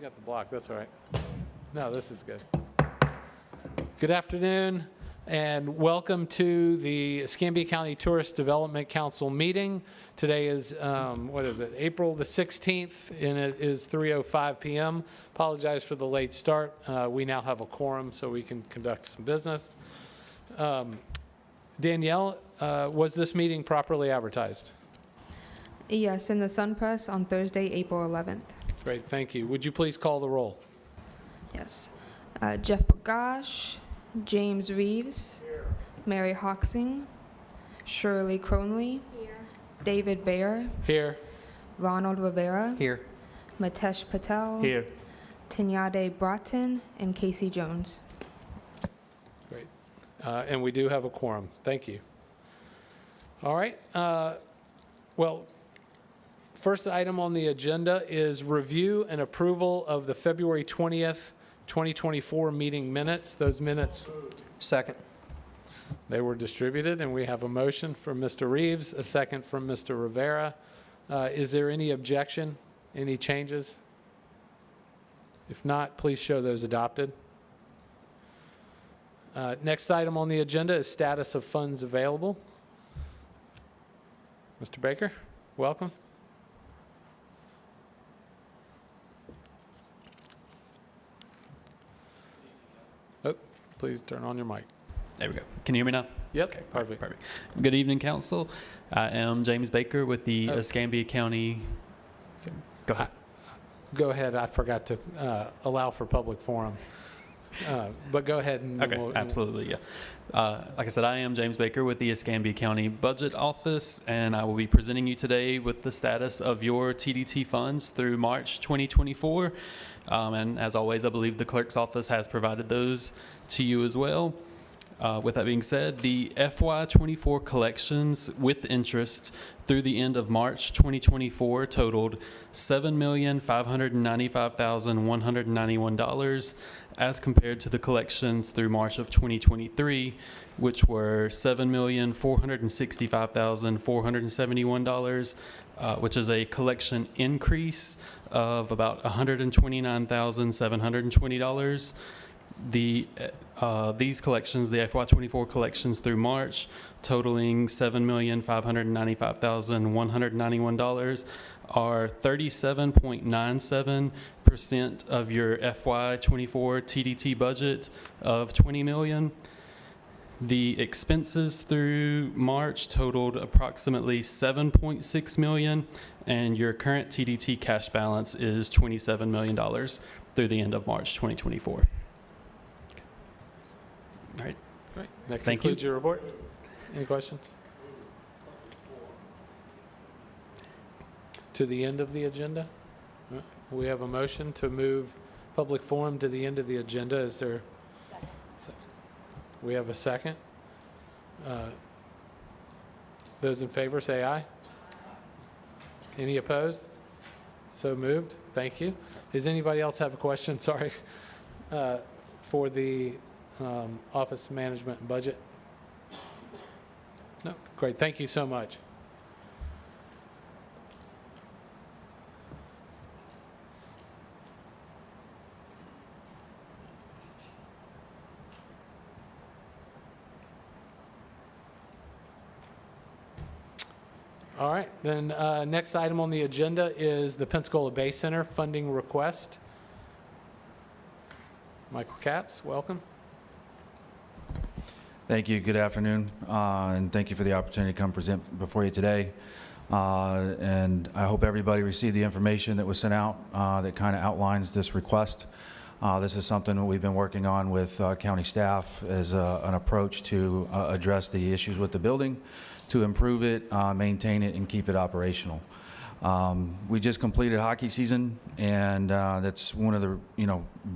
You got the block, that's all right. No, this is good. Good afternoon, and welcome to the Escambia County Tourist Development Council meeting. Today is, April the 16th, and it is 3:05 p.m. Apologize for the late start. We now have a quorum, so we can conduct some business. Danielle, was this meeting properly advertised? Yes, in the Sun Press on Thursday, April 11th. Great, thank you. Would you please call the roll? Yes. Jeff Bagash, James Reeves, Mary Hoxing, Shirley Cronley, David Bayer, Here. Ronald Rivera, Here. Matesh Patel, Here. Tinyade Bratton, and Casey Jones. Great. And we do have a quorum. Thank you. All right. Well, first item on the agenda is review and approval of the February 20th, 2024 meeting minutes. Those minutes, Second. they were distributed, and we have a motion from Mr. Reeves, a second from Mr. Rivera. Is there any objection, any changes? If not, please show those adopted. Next item on the agenda is status of funds available. Mr. Baker, welcome. Oh, please turn on your mic. There we go. Can you hear me now? Yep, Okay, perfect. perfect. Good evening, Council. I am James Baker with the Escambia County. Go ahead. Go ahead, I forgot to allow for public forum. But go ahead and Okay, absolutely, yeah. Like I said, I am James Baker with the Escambia County Budget Office, and I will be presenting you today with the status of your TDT funds through March 2024. And as always, I believe the clerk's office has provided those to you as well. With that being said, the FY24 collections with interest through the end of March 2024 totaled $7,595,191 as compared to the collections through March of 2023, which were $7,465,471, which is a collection increase of about $129,720. These collections, the FY24 collections through March, totaling $7,595,191, are 37.97% of your FY24 TDT budget of $20 million. The expenses through March totaled approximately $7.6 million, and your current TDT cash balance is $27 million through the end of March 2024. All right. Great. That Thank concludes you. your report. Any questions? To the end of the agenda? We have a motion to move public forum to the end of the agenda. Is there? We have a second. Those in favor say aye. Any opposed? So moved. Thank you. Does anybody else have a question? Sorry. For the office management and budget? No? Great. Thank you so much. All right, then next item on the agenda is the Pensacola Bay Center funding request. Michael Capps, welcome. Thank you. Good afternoon, and thank you for the opportunity to come present before you today. And I hope everybody received the information that was sent out that kind of outlines this request. This is something that we've been working on with county staff as an approach to address the issues with the building, to improve it, maintain it, and keep it operational. We just completed hockey season, and that's one of the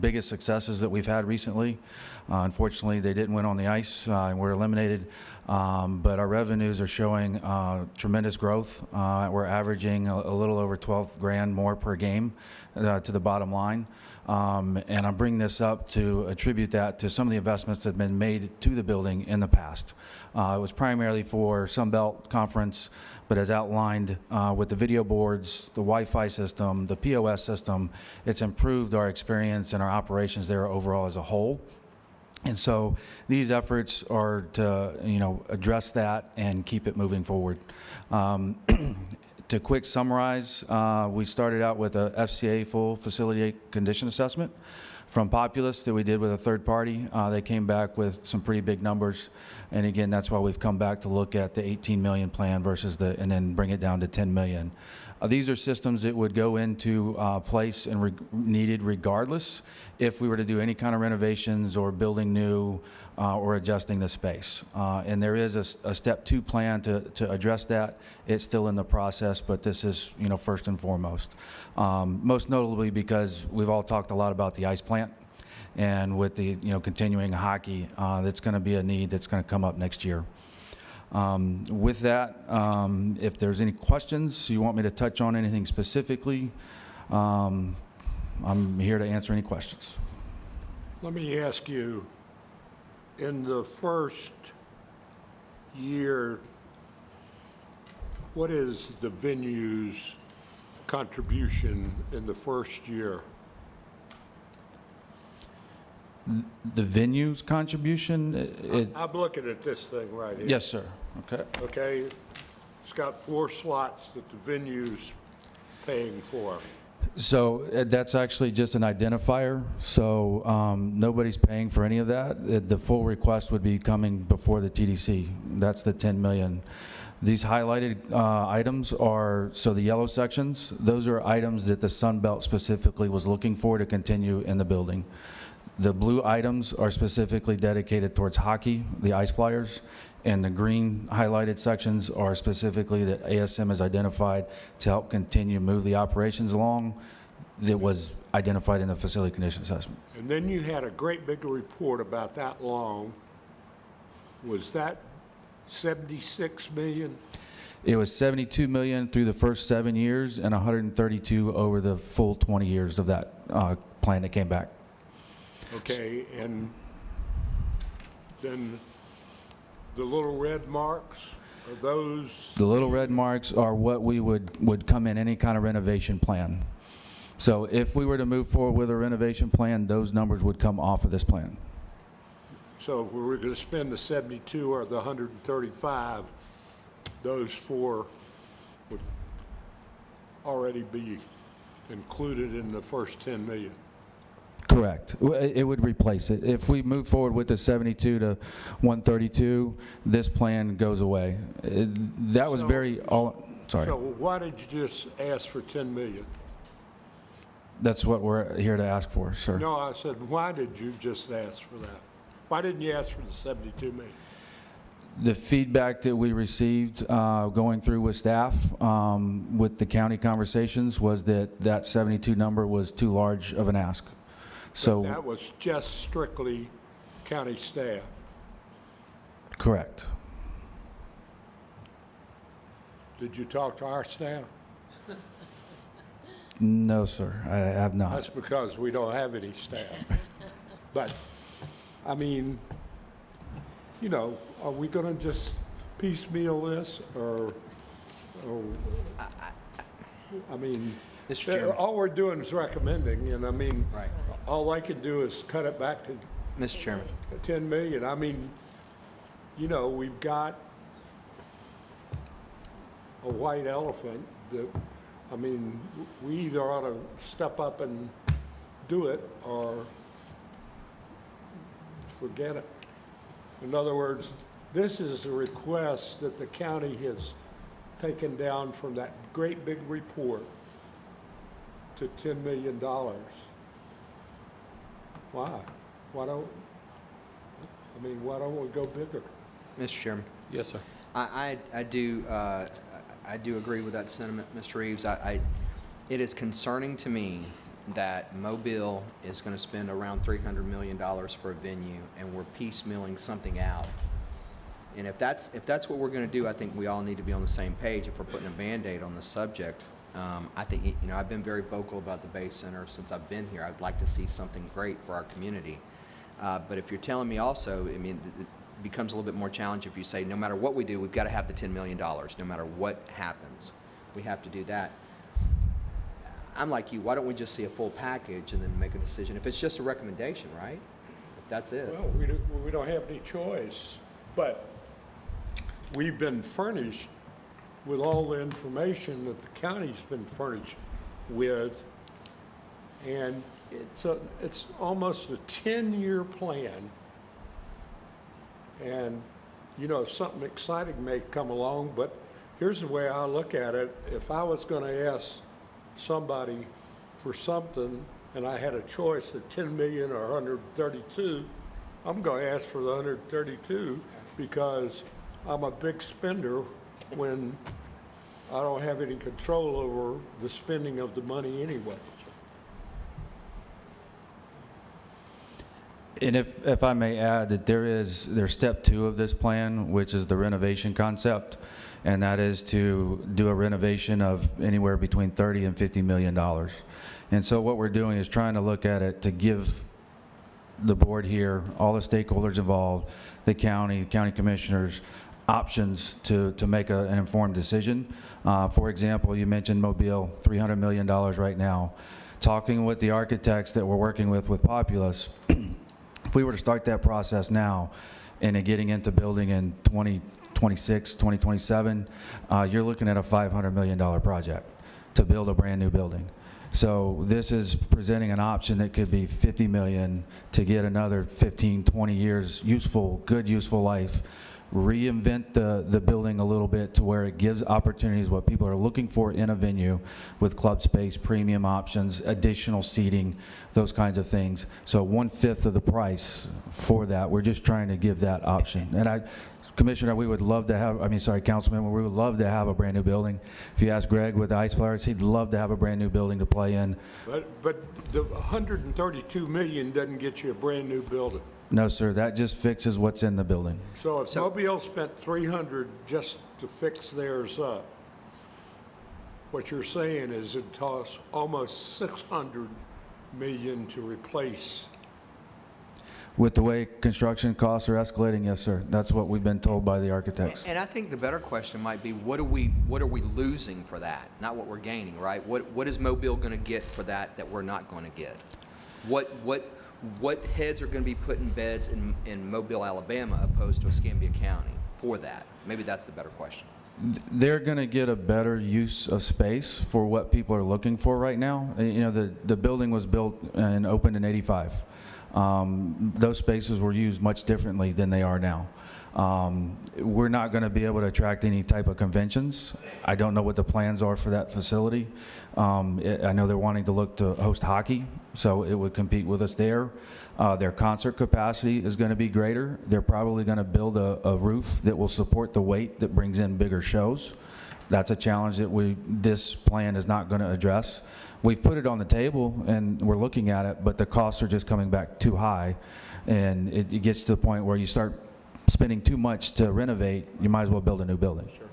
biggest successes that we've had recently. Unfortunately, they didn't win on the ice and were eliminated, but our revenues are showing tremendous growth. We're averaging a little over 12 grand more per game to the bottom line. And I'm bringing this up to attribute that to some of the investments that have been made to the building in the past. It was primarily for Sun Belt Conference, but as outlined with the video board boards, the Wi-Fi system, the POS system. It's improved our experience and our operations there overall as a whole. And so these efforts are to, address that and keep it moving forward. To quick summarize, we started out with a FCA full facility condition assessment from Populous that we did with a third party. They came back with some pretty big numbers. And again, that's why we've come back to look at the 18 million plan versus and then bring it down to 10 million. These are systems that would go into place and needed regardless if we were to do any kind of renovations or building new or adjusting the space. And there is a step 2 plan to address that. It's still in the process, but this is, first and foremost. Most notably because we've all talked a lot about the ice plant. And with the continuing hockey, that's going to be a need that's going to come up next year. With that, if there's any questions, you want me to touch on anything specifically, I'm here to answer any questions. Let me ask you, in the first year, what is the venue's contribution in the first year? The venue's contribution, I'm looking at this thing right here. yes, sir. Okay. Okay, it's got 4 slots that the venue's paying for. So that's actually just an identifier. So nobody's paying for any of that. The full request would be coming before the TDC. That's the 10 million. These highlighted items are, so the yellow sections, those are items that the Sun Belt specifically was looking for to continue in the building. The blue items are specifically dedicated towards hockey, the Ice Flyers, and the green highlighted sections are specifically that ASM has identified to help continue move the operations along that was identified in the facility condition assessment. And then you had a great big report about that long. Was that 76 million? It was 72 million through the first 7 years and 132 over the full 20 years of that plan that came back. Okay, and then the little red marks, are those? The little red marks are what we would come in any kind of renovation plan. So if we were to move forward with a renovation plan, those numbers would come off of this plan. So if we were going to spend the 72 or the 135, those 4 would already be included in the first 10 million. Correct. It would replace it. If we move forward with the 72 to 132, this plan goes away. That was sorry. So why did you just ask for 10 million? That's what we're here to ask for, sir. No, I said, why did you just ask for that? Why didn't you ask for the 72 million? The feedback that we received going through with staff with the county conversations was that 72 number was too large of an ask. So But that was just strictly county staff. correct. Did you talk to our staff? No, sir, I have not. That's because we don't have any staff. But, I mean, are we going to just piecemeal this, or I mean, Mr. Chairman. all we're doing is recommending, and I mean, Right. all I can do is cut it back to Mr. Chairman. 10 million. I mean, we've got a white elephant that, I mean, we either ought to step up and do it or forget it. In other words, this is a request that the county has taken down from that great big report to $10 million. Why? Why don't we go bigger? Mr. Chairman, Yes, sir. I do agree with that sentiment, Mr. Reeves. It is concerning to me that Mobile is going to spend around $300 million for a venue, and we're piecemealing something out. And if that's what we're going to do, I think we all need to be on the same page if we're putting a Band-Aid on the subject. I think, I've been very vocal about the Bay Center since I've been here. I'd like to see something great for our community. But if you're telling me also, it becomes a little bit more challenging if you say, no matter what we do, we've got to have the $10 million. No matter what happens, we have to do that. I'm like you, why don't we just see a full package and then make a decision? If it's just a recommendation, right? That's it. Well, we don't have any choice, but we've been furnished with all the information that the county's been furnished with, and it's almost a 10-year plan. And, you know, something exciting may come along, but here's the way I look at it. If I was going to ask somebody for something and I had a choice of 10 million or 132, I'm going to ask for the 132 because I'm a big spender when I don't have any control over the spending of the money anyway. And if I may add that there's step 2 of this plan, which is the renovation concept, and that is to do a renovation of anywhere between $30 and $50 million. And so what we're doing is trying to look at it to give the board here, all the stakeholders involved, the county commissioners, options to make an informed decision. For example, you mentioned Mobile, $300 million right now. Talking with the architects that we're working with Populous, if we were to start that process now and then getting into building in 2026, 2027, you're looking at a $500 million project to build a brand new building. So this is presenting an option that could be 50 million to get another 15, 20 years good useful life, reinvent the building a little bit to where it gives opportunities what people are looking for in a venue with club space, premium options, additional seating, those kinds of things. So 1/5 of the price for that. We're just trying to give that option. And Commissioner, we would love to have, Councilman, we would love to have a brand new building. If you ask Greg with the Ice Flyers, he'd love to have a brand new building to play in. But the 132 million doesn't get you a brand new building. No, sir, that just fixes what's in the building. So if Mobile spent 300 just to fix theirs up, what you're saying is it costs almost 600 million to replace. With the way construction costs are escalating, yes, sir. That's what we've been told by the architects. And I think the better question might be, what are we losing for that? Not what we're gaining, right? What is Mobile going to get for that we're not going to get? What heads are going to be put in beds in Mobile, Alabama, opposed to Escambia County for that? Maybe that's the better question. They're going to get a better use of space for what people are looking for right now. You know, the building was built and opened in '85. Those spaces were used much differently than they are now. We're not going to be able to attract any type of conventions. I don't know what the plans are for that facility. I know they're wanting to look to host hockey, so it would compete with us there. Their concert capacity is going to be greater. They're probably going to build a roof that will support the weight that brings in bigger shows. That's a challenge that this plan is not going to address. We've put it on the table and we're looking at it, but the costs are just coming back too high. And it gets to the point where you start spending too much to renovate, you might as well build a new building. Sure.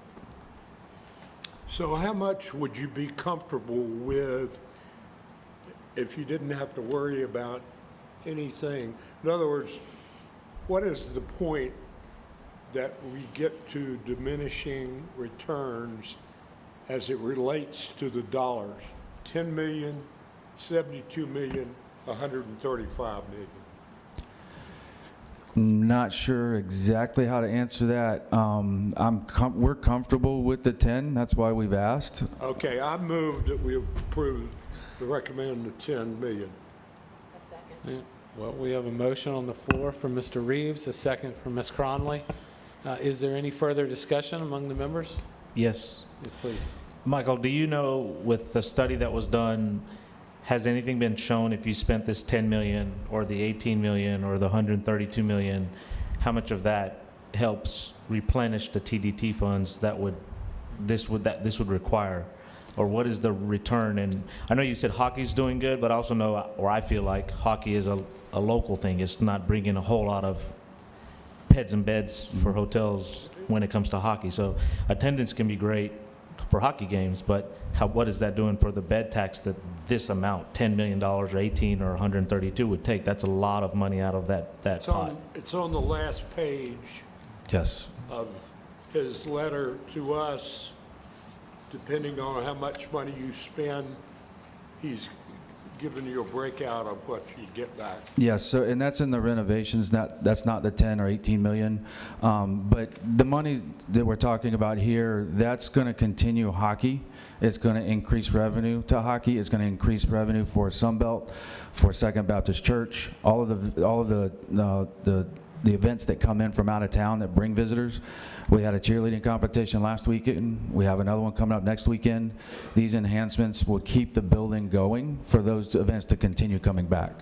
So how much would you be comfortable with if you didn't have to worry about anything? In other words, what is the point that we get to diminishing returns as it relates to the dollars? 10 million, 72 million, 135 million. Not sure exactly how to answer that. We're comfortable with the 10. That's why we've asked. Okay, I moved that we approve the recommended 10 million. Yeah. Well, we have a motion on the floor from Mr. Reeves, a second from Ms. Cronley. Is there any further discussion among the members? Yes. Yes, please. Michael, do you know, with the study that was done, has anything been shown if you spent this 10 million or the 18 million or the 132 million, how much of that helps replenish the TDT funds that this would require? Or what is the return? And I know you said hockey's doing good, but I also know, or I feel like hockey is a local thing. It's not bringing a whole lot of heads and beds for hotels when it comes to hockey. So attendance can be great for hockey games, but what is that doing for the bed tax that this amount, $10 million or 18 or 132 would take? That's a lot of money out of that pot. It's on the last page Yes. of his letter to us. Depending on how much money you spend, he's giving you a breakout of what you get back. Yes, so, and that's in the renovations, that's not the 10 or 18 million. But the money that we're talking about here, that's going to continue hockey. It's going to increase revenue to hockey. It's going to increase revenue for Sunbelt, for Second Baptist Church, all of the events that come in from out of town that bring visitors. We had a cheerleading competition last weekend. We have another one coming up next weekend. These enhancements will keep the building going for those events to continue coming back.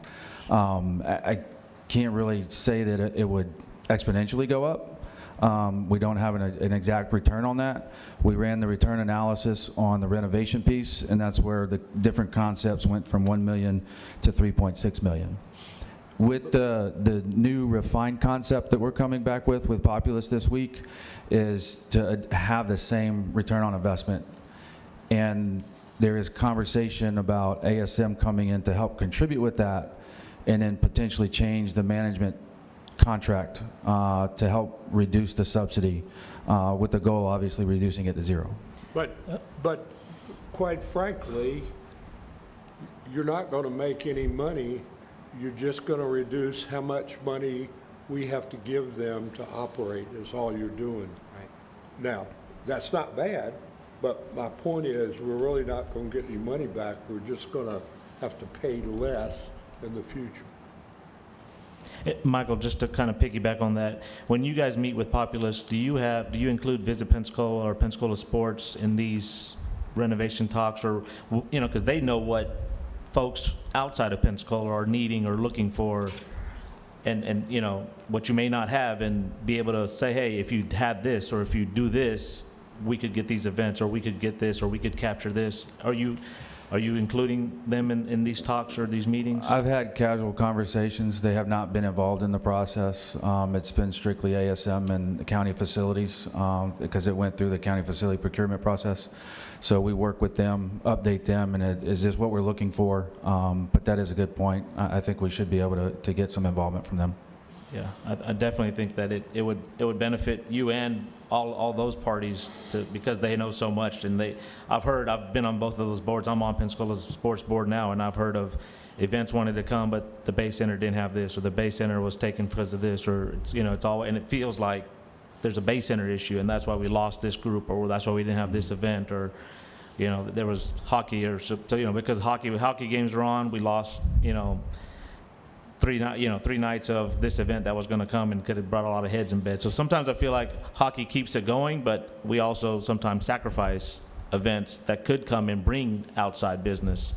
I can't really say that it would exponentially go up. We don't have an exact return on that. We ran the return analysis on the renovation piece, and that's where the different concepts went from 1 million to 3.6 million. With the new refined concept that we're coming back with Populous this week is to have the same return on investment. And there is conversation about ASM coming in to help contribute with that and then potentially change the management contract to help reduce the subsidy with the goal, obviously, reducing it to zero. But quite frankly, you're not going to make any money. You're just going to reduce how much money we have to give them to operate is all you're doing. Right. Now, that's not bad, but my point is we're really not going to get any money back. We're just going to have to pay less in the future. Michael, just to kind of piggyback on that, when you guys meet with Populous, do you include Visit Pensacola or Pensacola Sports in these renovation talks, or, you know, because they know what folks outside of Pensacola are needing or looking for, and you know, what you may not have, and be able to say, hey, if you had this, or if you do this, we could get these events, or we could get this, or we could capture this. Are you including them in these talks or these meetings? I've had casual conversations. They have not been involved in the process. It's been strictly ASM and the county facilities because it went through the county facility procurement process. So we work with them, update them, and is this what we're looking for? But that is a good point. I think we should be able to get some involvement from them. Yeah, I definitely think that it would benefit you and all those parties because they know so much, and I've been on both of those boards. I'm on Pensacola's sports board now, and I've heard of events wanted to come, but the Bay Center didn't have this, or the Bay Center was taken because of this, or it's all, and it feels like there's a Bay Center issue, and that's why we lost this group, or that's why we didn't have this event, or there was hockey, or so, because hockey games were on, we lost three nights of this event that was going to come and could have brought a lot of heads in bed. So sometimes I feel like hockey keeps it going, but we also sometimes sacrifice events that could come and bring outside business.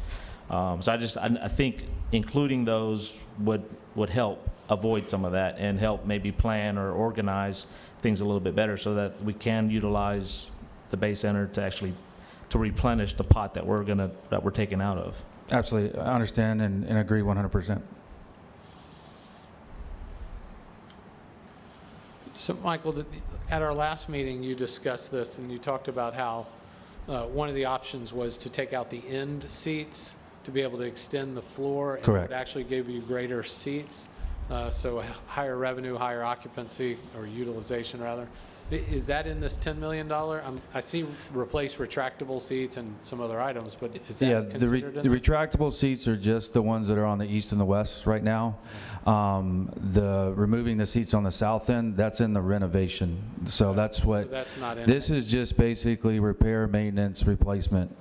So I think including those would help avoid some of that and help maybe plan or organize things a little bit better so that we can utilize the Bay Center to replenish the pot that we're taking out of. Absolutely. I understand and agree 100%. So, Michael, at our last meeting, you discussed this, and you talked about how one of the options was to take out the end seats to be able to extend the floor. And Correct. it would actually give you greater seats, so higher revenue, higher occupancy, or utilization, rather. Is that in this $10 million? I see replace retractable seats and some other items, but is that considered in the this? retractable seats are just the ones that are on the east and the west right now. The removing the seats on the south end, that's in the renovation. So that's what. So that's not in This it. is just basically repair, maintenance, replacement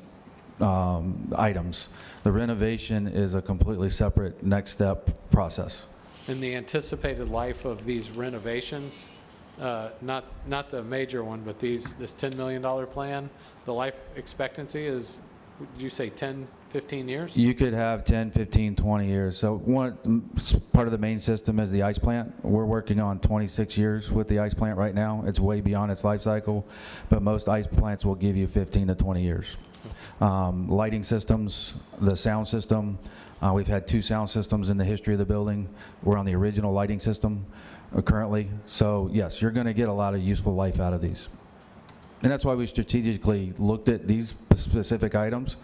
items. The renovation is a completely separate next step process. In the anticipated life of these renovations, not the major one, but this $10 million plan, the life expectancy is, did you say 10, 15 years? You could have 10, 15, 20 years. So part of the main system is the ice plant. We're working on 26 years with the ice plant right now. It's way beyond its life cycle, but most ice plants will give you 15 to 20 years. Lighting systems, the sound system, we've had 2 sound systems in the history of the building. We're on the original lighting system currently. So yes, you're going to get a lot of useful life out of these. And that's why we strategically looked at these specific items,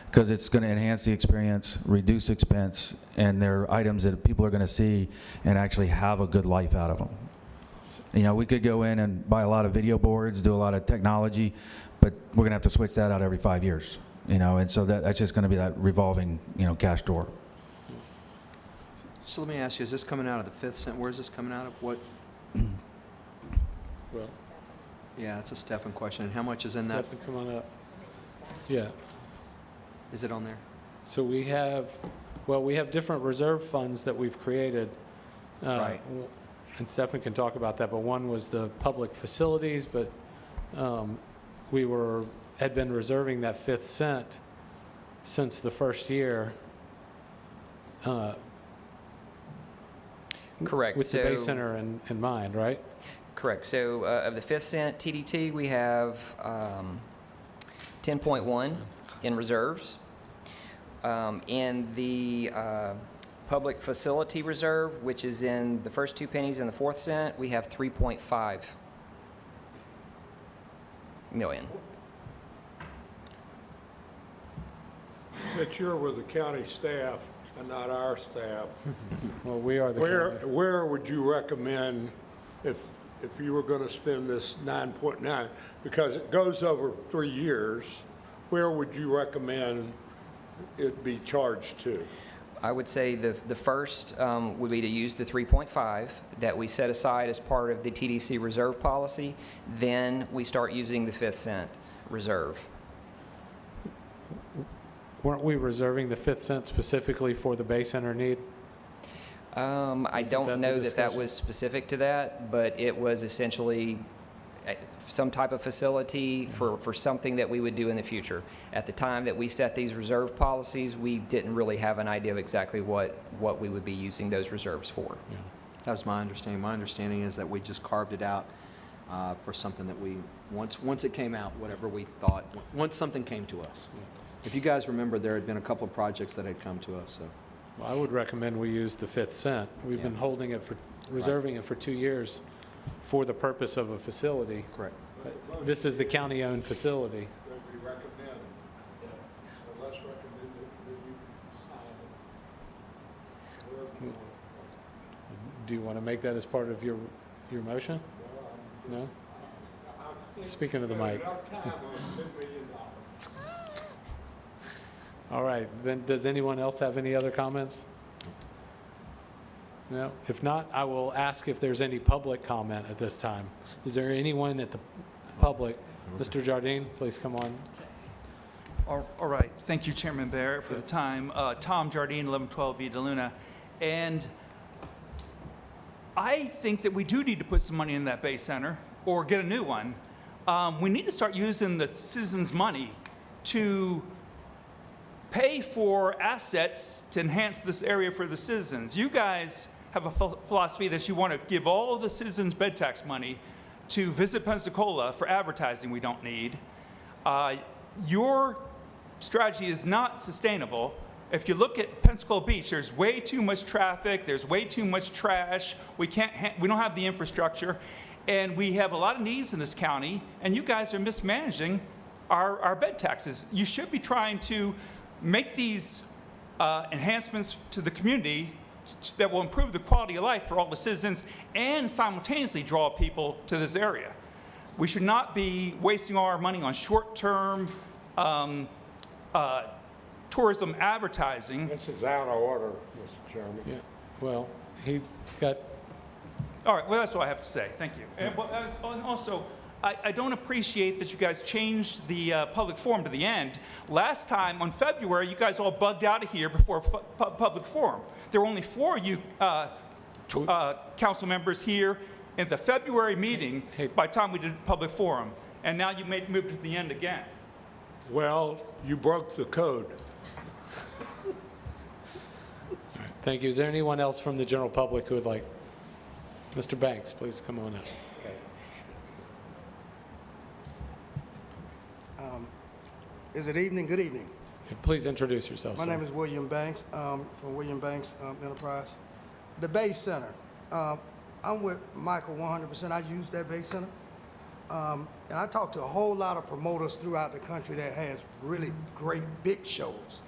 because it's going to enhance the experience, reduce expense, and they're items that people are going to see and actually have a good life out of them. We could go in and buy a lot of video boards, do a lot of technology, but we're going to have to switch that out every 5 years. and so that's just going to be that revolving, cash door. So let me ask you, is this coming out of the fifth cent? Where is this coming out of? What? Well, Yeah, it's a Stefan question. And how much is in that? Stefan, come on up. Yeah. Is it on there? So we have different reserve funds that we've created. Right. And Stefan can talk about that, but one was the public facilities, but we had been reserving that 5th cent since the first year. Correct. With the Bay Center in mind, right? Correct. So of the 5th cent TDT, we have 10.1 in reserves. In the public facility reserve, which is in the first 2 pennies and the 4th cent, we have 3.5 million. That you're with the county staff and not our staff, Well, we are the county. where would you recommend if you were going to spend this 9.9? Because it goes over 3 years, where would you recommend it be charged to? I would say the first would be to use the 3.5 that we set aside as part of the TDC reserve policy. Then we start using the 5th cent reserve. Weren't we reserving the 5th cent specifically for the Bay Center need? I Isn't that don't the know that discussion? was specific to that, but it was essentially some type of facility for something that we would do in the future. At the time that we set these reserve policies, we didn't really have an idea of exactly what we would be using those reserves for. That was my understanding. My understanding is that we just carved it out for something that we, once it came out, whatever we thought, once something came to us. If you guys remember, there had been a couple of projects that had come to us, so. Well, I would recommend we use the 5th cent. We've been holding it reserving it for 2 years for the purpose of a facility. Correct. This is the county-owned facility. That we recommend. So let's recommend that you sign it. Wherever you want. Do you want to make that as part of your motion? No? I think Speaking of the we spent mic. enough time on $10 million. All right, then, does anyone else have any other comments? No? If not, I will ask if there's any public comment at this time. Is there anyone at the public? Mr. Jardine, please come on. All right. Thank you, Chairman Barrett, for the time. Tom Jardine, 1112 Via Luna. And I think that we do need to put some money in that Bay Center or get a new one. We need to start using the citizens' money to pay for assets to enhance this area for the citizens. You guys have a philosophy that you want to give all of the citizens' bed tax money to Visit Pensacola for advertising we don't need. Your strategy is not sustainable. If you look at Pensacola Beach, there's way too much traffic, there's way too much trash, we don't have the infrastructure, and we have a lot of needs in this county, and you guys are mismanaging our bed taxes. You should be trying to make these enhancements to the community that will improve the quality of life for all the citizens and simultaneously draw people to this area. We should not be wasting our money on short-term tourism advertising. This is out of order, Mr. Chairman. Yeah, well, he's got, All right, well, that's all I have to say. Thank you. And also, I don't appreciate that you guys changed the public forum to the end. Last time, on February, you guys all bugged out of here before public forum. There were only 4 of you council members here in the February meeting by the time we did public forum. And now you moved to the end again. Well, you broke the code. thank you. Is there anyone else from the general public who would like? Mr. Banks, please come on up. Is it evening? Good evening. Please introduce yourself, My sir. name is William Banks from William Banks Enterprise. The Bay Center. I'm with Michael 100%. I use that Bay Center. And I talk to a whole lot of promoters throughout the country that has really great big shows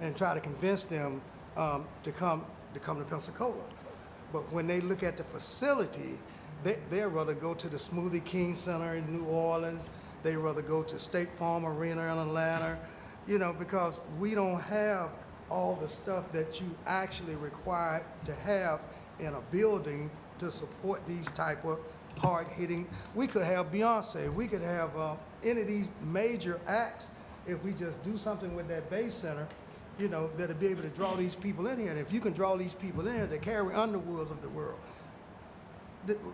and try to convince them to come to Pensacola. But when they look at the facility, they'd rather go to the Smoothie King Center in New Orleans. They'd rather go to State Farm Arena in Atlanta. You know, because we don't have all the stuff that you actually require to have in a building to support these type of hard-hitting. We could have Beyonce, we could have any of these major acts if we just do something with that Bay Center, you know, that'll be able to draw these people in here. And if you can draw these people in, the Carrie Underwoods of the world,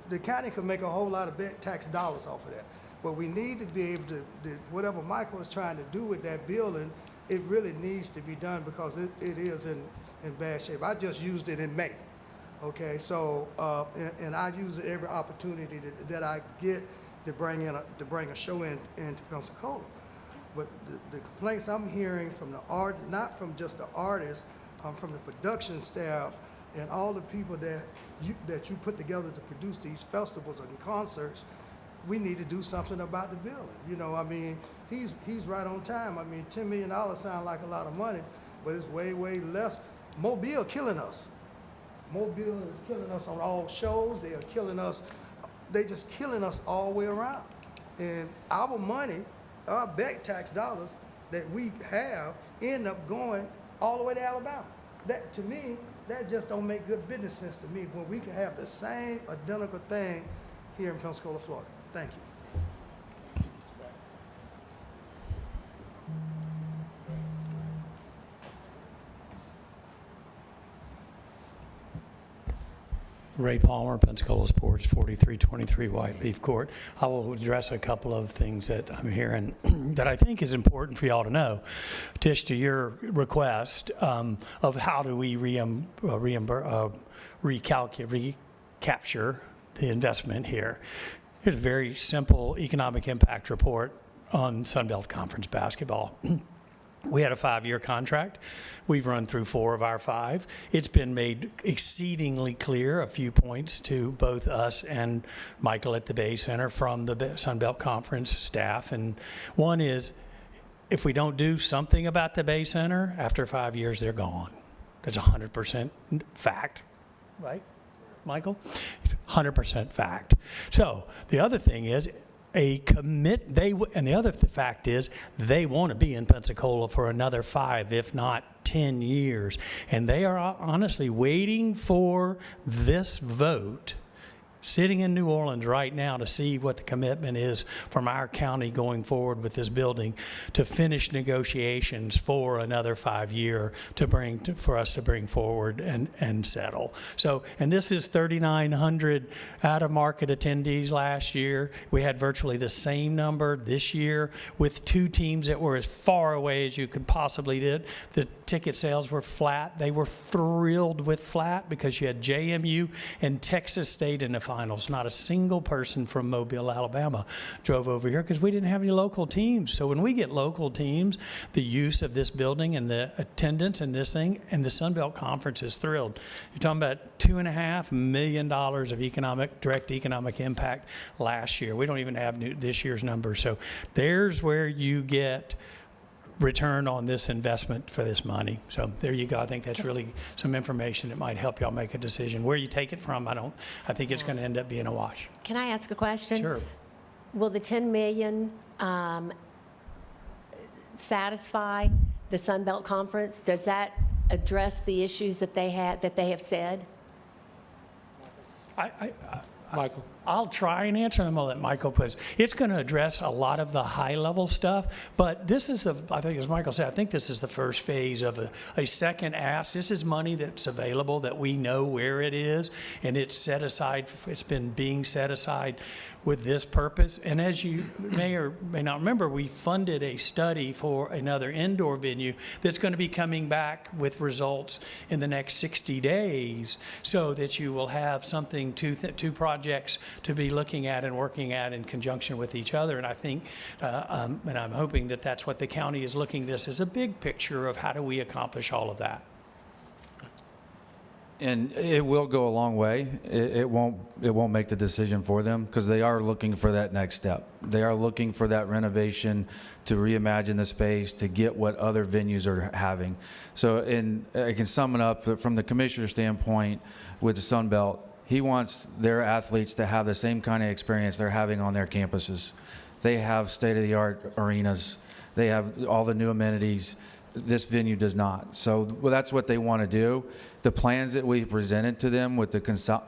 the county could make a whole lot of tax dollars off of that. But we need to be able to, whatever Michael is trying to do with that building, it really needs to be done because it is in bad shape. I just used it in May, okay? So, and I use every opportunity that I get to bring a show into Pensacola. But the complaints I'm hearing from the not from just the artists, from the production staff and all the people that you put together to produce these festivals and concerts, we need to do something about the building. You know, I mean, he's right on time. I mean, $10 million sounds like a lot of money, but it's way, way less. Mobile killing us. Mobile is killing us on all shows. They are killing us. They just killing us all the way around. And our money, our back tax dollars that we have end up going all the way to Alabama. That, to me, that just don't make good business sense to me when we can have the same identical thing here in Pensacola, Florida. Thank you. Ray Palmer, Pensacola Sports, 4323 White Leaf Court. I will address a couple of things that I'm hearing that I think is important for y'all to know. Tish, to your request of how do we recapture the investment here. Here's a very simple economic impact report on Sunbelt Conference basketball. We had a 5-year contract. We've run through 4 of our 5. It's been made exceedingly clear, a few points to both us and Michael at the Bay Center from the Sunbelt Conference staff. And one is, if we don't do something about the Bay Center, after 5 years, they're gone. That's 100% fact, right, Michael? 100% fact. So the other thing is, and the other fact is they want to be in Pensacola for another 5, if not 10 years. And they are honestly waiting for this vote, sitting in New Orleans right now, to see what the commitment is from our county going forward with this building to finish negotiations for another 5-year for us to bring forward and settle. So, and this is 3,900 out-of-market attendees last year. We had virtually the same number this year with 2 teams that were as far away as you could possibly did. The ticket sales were flat. They were thrilled with flat because you had JMU and Texas State in the finals. Not a single person from Mobile, Alabama drove over here because we didn't have any local teams. So when we get local teams, the use of this building and the attendance and this thing, and the Sunbelt Conference is thrilled. You're talking about $2.5 million of direct economic impact last year. We don't even have this year's numbers. So there's where you get return on this investment for this money. So there you go. I think that's really some information that might help y'all make a decision. Where you take it from, I think it's going to end up being a wash. Can I ask a question? Sure. Will the 10 million satisfy the Sunbelt Conference? Does that address the issues that they have said? Michael? I'll try and answer them. I'll let Michael put. It's going to address a lot of the high-level stuff, but this is, I think, as Michael said, I think this is the first phase of a second ask. This is money that's available that we know where it is, and it's set aside. It's been being set aside with this purpose. And as you may or may not remember, we funded a study for another indoor venue that's going to be coming back with results in the next 60 days so that you will have something, two projects to be looking at and working at in conjunction with each other. And I think, and I'm hoping that that's what the county is looking this as a big picture of how do we accomplish all of that. And it will go a long way. It won't make the decision for them because they are looking for that next step. They are looking for that renovation to reimagine the space, to get what other venues are having. So, I can sum it up from the commissioner's standpoint with the Sun Belt. He wants their athletes to have the same kind of experience they're having on their campuses. They have state-of-the-art arenas. They have all the new amenities. This venue does not. So well, that's what they want to do. The plans that we presented to them with the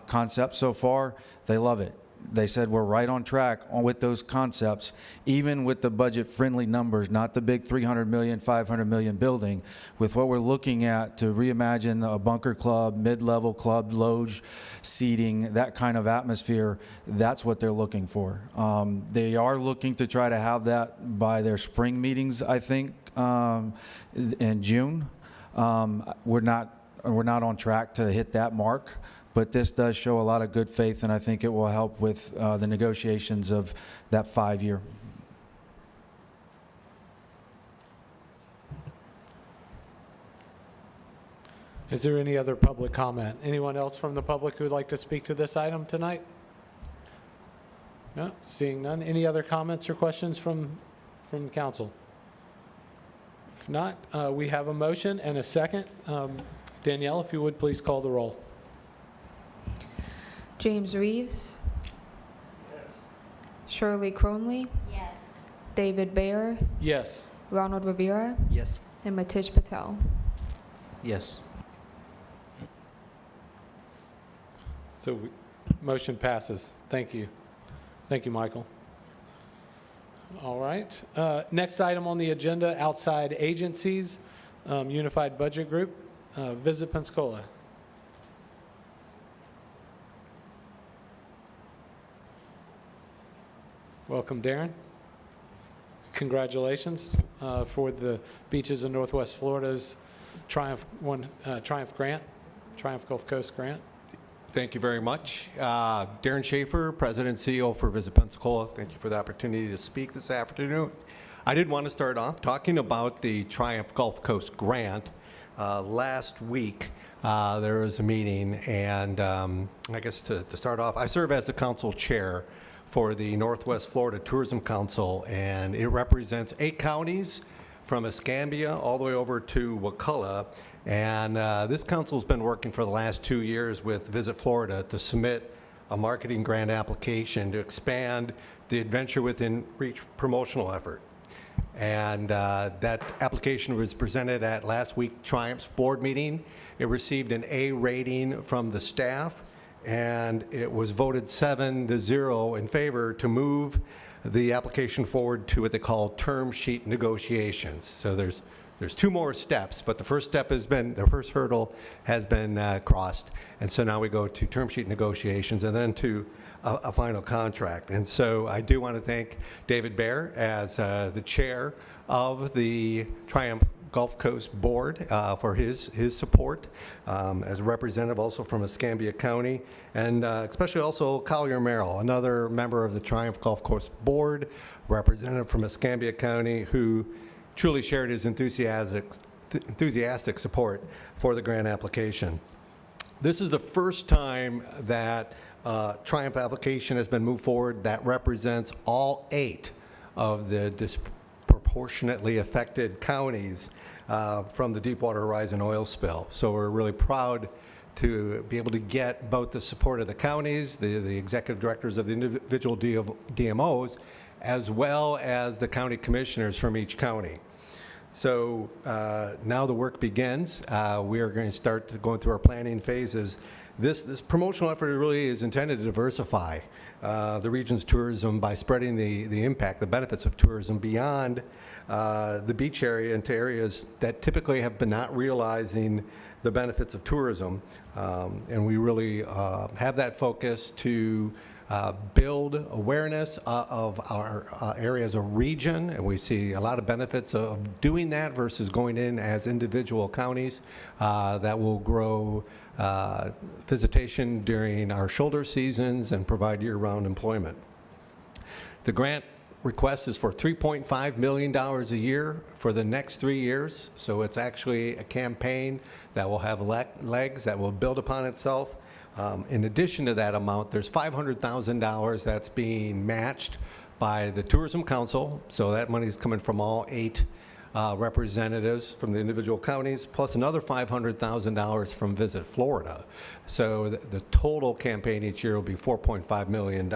concept so far, they love it. They said we're right on track with those concepts, even with the budget-friendly numbers, not the big 300 million, 500 million building, with what we're looking at to reimagine a bunker club, mid-level club, loge seating, that kind of atmosphere. That's what they're looking for. They are looking to try to have that by their spring meetings, I think, in June. We're not on track to hit that mark. But this does show a lot of good faith, and I think it will help with the negotiations of that 5-year. Is there any other public comment? Anyone else from the public who would like to speak to this item tonight? No, seeing none. Any other comments or questions from council? If not, we have a motion and a second. Danielle, if you would please call the roll. James Reeves. Shirley Cronley. Yes. David Bayer. Yes. Ronald Rivera. Yes. And Matish Patel. Yes. So motion passes. Thank you. Thank you, Michael. All right. Next item on the agenda, outside agencies, Unified Budget Group, Visit Pensacola. Welcome, Darren. Congratulations for the Beaches of Northwest Florida's Triumph Grant, Triumph Gulf Coast Grant. Thank you very much. Darren Schaefer, President and CEO for Visit Pensacola. Thank you for the opportunity to speak this afternoon. I did want to start off talking about the Triumph Gulf Coast Grant. Last week, there was a meeting, and I guess to start off, I serve as the council chair for the Northwest Florida Tourism Council, and it represents 8 counties from Escambia all the way over to Wakulla. And this council's been working for the last 2 years with Visit Florida to submit a marketing grant application to expand the Adventure Within Reach promotional effort. And that application was presented at last week's Triumph's board meeting. It received an A rating from the staff, and it was voted 7-0 in favor to move the application forward to what they call term sheet negotiations. So there's 2 more steps, but the first hurdle has been crossed. And so now we go to term sheet negotiations and then to a final contract. And so I do want to thank David Bayer as the chair of the Triumph Gulf Coast Board for his support, as a representative also from Escambia County, and especially also Collier Merrill, another member of the Triumph Gulf Coast Board, representative from Escambia County, who truly shared his enthusiastic support for the grant application. This is the first time that Triumph application has been moved forward that represents all 8 of the disproportionately affected counties from the Deepwater Horizon oil spill. So we're really proud to be able to get both the support of the counties, the executive directors of the individual DMOs, as well as the county commissioners from each county. So now the work begins. We are going to start going through our planning phases. This promotional effort really is intended to diversify the region's tourism by spreading the impact, the benefits of tourism beyond the beach area into areas that typically have been not realizing the benefits of tourism. And we really have that focus to build awareness of our area as a region, and we see a lot of benefits of doing that versus going in as individual counties that will grow visitation during our shoulder seasons and provide year-round employment. The grant request is for $3.5 million a year for the next 3 years, so it's actually a campaign that will have legs, that will build upon itself. In addition to that amount, there's $500,000 that's being matched by the Tourism Council, so that money is coming from all 8 representatives from the individual counties, plus another $500,000 from Visit Florida. So the total campaign each year will be $4.5 million.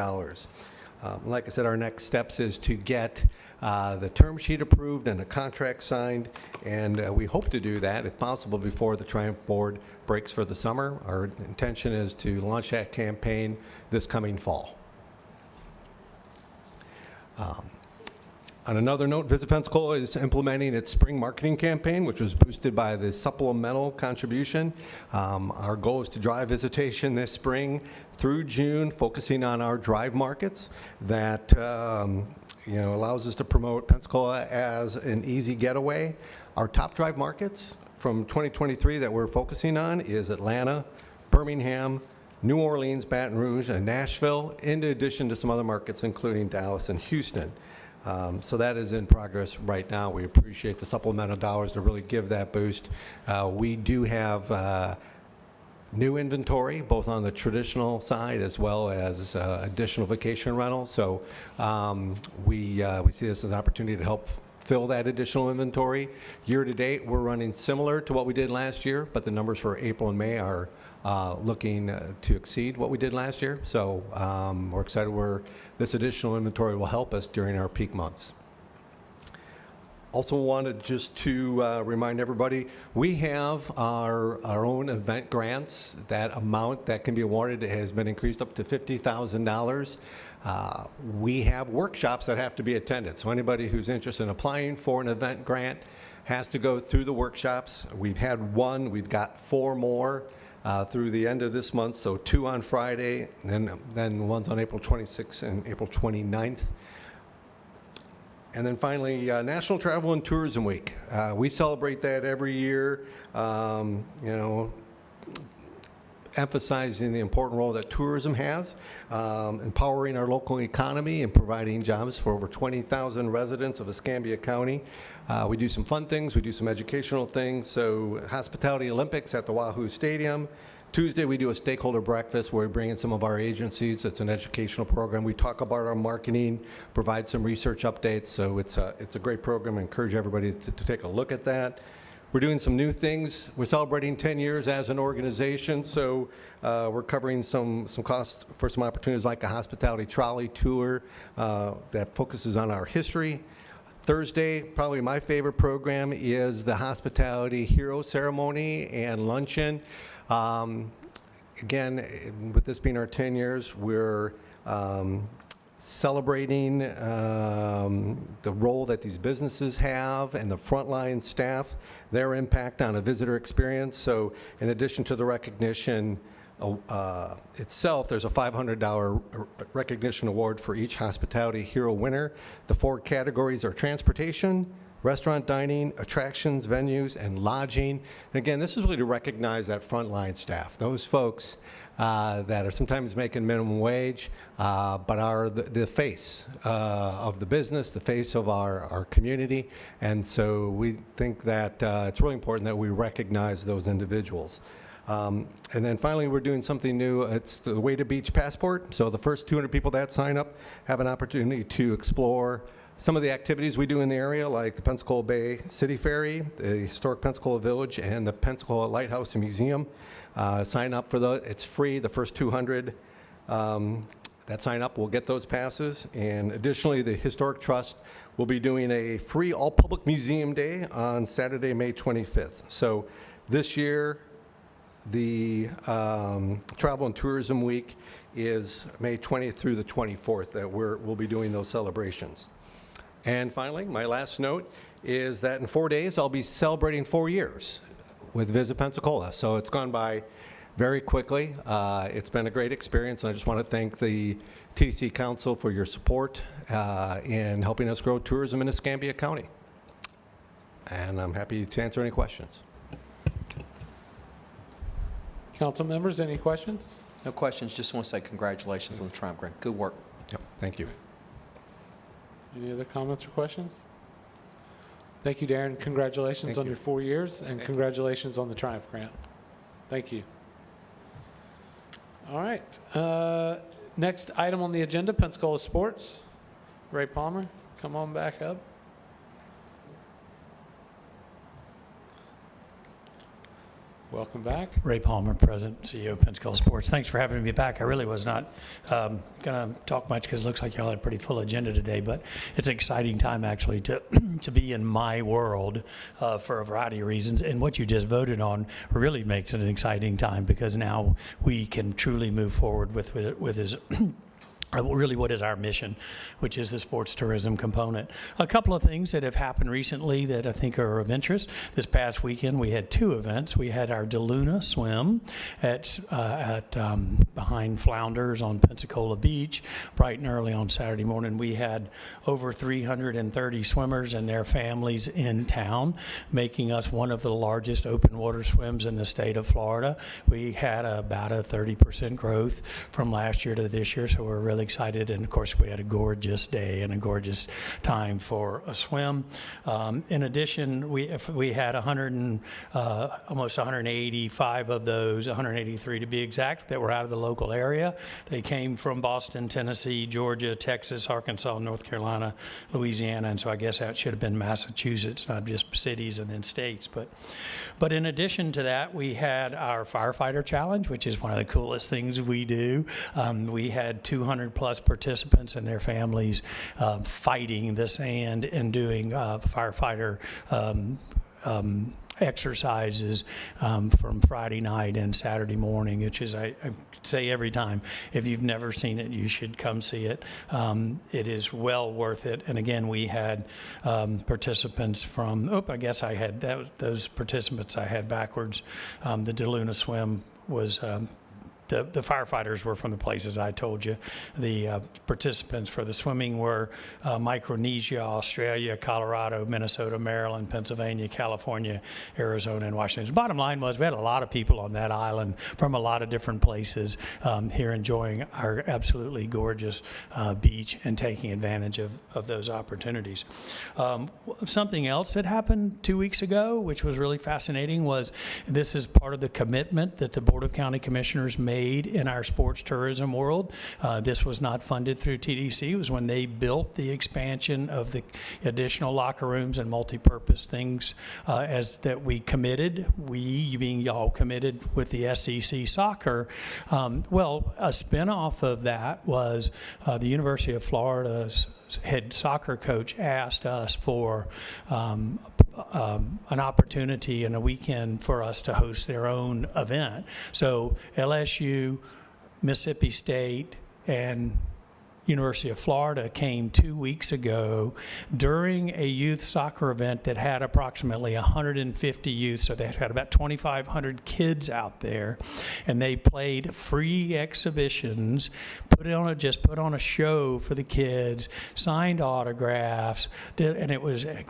Like I said, our next steps is to get the term sheet approved and a contract signed, and we hope to do that, if possible, before the Triumph Board breaks for the summer. Our intention is to launch that campaign this coming fall. On another note, Visit Pensacola is implementing its spring marketing campaign, which was boosted by the supplemental contribution. Our goal is to drive visitation this spring through June, focusing on our drive markets that allows us to promote Pensacola as an easy getaway. Our top drive markets from 2023 that we're focusing on is Atlanta, Birmingham, New Orleans, Baton Rouge, and Nashville, in addition to some other markets, including Dallas and Houston. So that is in progress right now. We appreciate the supplemental dollars to really give that boost. We do have new inventory, both on the traditional side as well as additional vacation rentals. So we see this as an opportunity to help fill that additional inventory. Year to date, we're running similar to what we did last year, but the numbers for April and May are looking to exceed what we did last year. So we're excited where this additional inventory will help us during our peak months. Also wanted just to remind everybody, we have our own event grants. That amount that can be awarded has been increased up to $50,000. We have workshops that have to be attended. So anybody who's interested in applying for an event grant has to go through the workshops. We've had one, we've got 4 more through the end of this month, so 2 on Friday, and then one's on April 26th and April 29th. And then finally, National Travel and Tourism Week. We celebrate that every year, emphasizing the important role that tourism has, empowering our local economy and providing jobs for over 20,000 residents of Escambia County. We do some fun things, we do some educational things. So Hospitality Olympics at the Wahoo Stadium. Tuesday, we do a stakeholder breakfast where we bring in some of our agencies. It's an educational program. We talk about our marketing, provide some research updates. So it's a great program. I encourage everybody to take a look at that. We're doing some new things. We're celebrating 10 years as an organization, so we're covering some costs for some opportunities like a hospitality trolley tour that focuses on our history. Thursday, probably my favorite program, is the Hospitality Hero Ceremony and Luncheon. Again, with this being our 10 years, we're celebrating the role that these businesses have and the frontline staff, their impact on a visitor experience. So in addition to the recognition itself, there's a $500 recognition award for each Hospitality Hero winner. The 4 categories are transportation, restaurant dining, attractions, venues, and lodging. And again, this is really to recognize that frontline staff, those folks that are sometimes making minimum wage, but are the face of the business, the face of our community. And so we think that it's really important that we recognize those individuals. And then finally, we're doing something new. It's the Way to Beach Passport. So the first 200 people that sign up have an opportunity to explore some of the activities we do in the area, like the Pensacola Bay City Ferry, the historic Pensacola Village, and the Pensacola Lighthouse and Museum. Sign up for it's free. The first 200 that sign up will get those passes. And additionally, the Historic Trust will be doing a free all-public museum day on Saturday, May 25th. So this year, the Travel and Tourism Week is May 20th through the 24th that we'll be doing those celebrations. And finally, my last note is that in 4 days, I'll be celebrating 4 years with Visit Pensacola. So it's gone by very quickly. It's been a great experience, and I just want to thank the TDC Council for your support in helping us grow tourism in Escambia County. And I'm happy to answer any questions. Council members, any questions? No questions, just want to say congratulations on the Triumph Grant. Good work. Yep, thank you. Any other comments or questions? Thank you, Darren. Congratulations Thank on you. your 4 years, and congratulations on the Triumph Grant. Thank you. All right. Next item on the agenda, Pensacola Sports. Ray Palmer, come on back up. welcome back. Ray Palmer, President, CEO of Pensacola Sports. Thanks for having me back. I really was not going to talk much because it looks like y'all had a pretty full agenda today, but it's an exciting time actually to to be in my world for a variety of reasons. And what you just voted on really makes it an exciting time because now we can truly move forward with his really what is our mission, which is the sports tourism component. A couple of things that have happened recently that I think are of interest. This past weekend, we had two events. We had our DeLuna swim at behind Flounders on Pensacola Beach, bright and early on Saturday morning. We had over 330 swimmers and their families in town, making us one of the largest open water swims in the state of Florida. We had about a 30% growth from last year to this year, so we're really excited. And of course, we had a gorgeous day and a gorgeous time for a swim. In addition, we had almost 185 of those, 183 to be exact, that were out of the local area. They came from Boston, Tennessee, Georgia, Texas, Arkansas, North Carolina, Louisiana, and so I guess that should have been Massachusetts, not just cities and then states. But in addition to that, we had our firefighter challenge, which is one of the coolest things we do. We had 200 plus participants and their families fighting the sand and doing firefighter exercises from Friday night and Saturday morning, which is, I say every time, if you've never seen it, you should come see it. It is well worth it. And again, we had participants from, I guess I had those participants I had backwards. The DeLuna swim was the firefighters were from the places I told you. The participants for the swimming were Micronesia, Australia, Colorado, Minnesota, Maryland, Pennsylvania, California, Arizona, and Washington. The bottom line was we had a lot of people on that island from a lot of different places here enjoying our absolutely gorgeous beach and taking advantage of those opportunities. Something else that happened 2 weeks ago, which was really fascinating, was this is part of the commitment that the Board of County Commissioners made in our sports tourism world. This was not funded through TDC. It was when they built the expansion of the additional locker rooms and multi-purpose things as that we committed, we being y'all committed with the SEC soccer. Well, a spinoff of that was the University of Florida's head soccer coach asked us for an opportunity and a weekend for us to host their own event. So LSU, Mississippi State, and University of Florida came 2 weeks ago during a youth soccer event that had approximately 150 youth, so they had about 2,500 kids out there, and they played free exhibitions, put on a show for the kids, signed autographs, and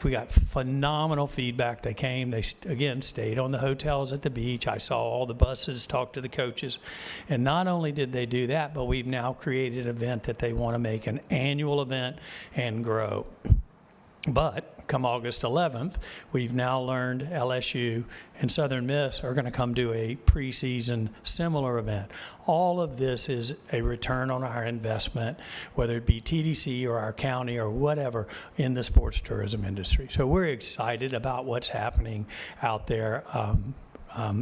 we got phenomenal feedback. They came, they again stayed on the hotels at the beach. I saw all the buses, talked to the coaches, and not only did they do that, but we've now created an event that they want to make an annual event and grow. But come August 11th, we've now learned LSU and Southern Miss are going to come do a preseason similar event. All of this is a return on our investment, whether it be TDC or our county or whatever in the sports tourism industry. So we're excited about what's happening out there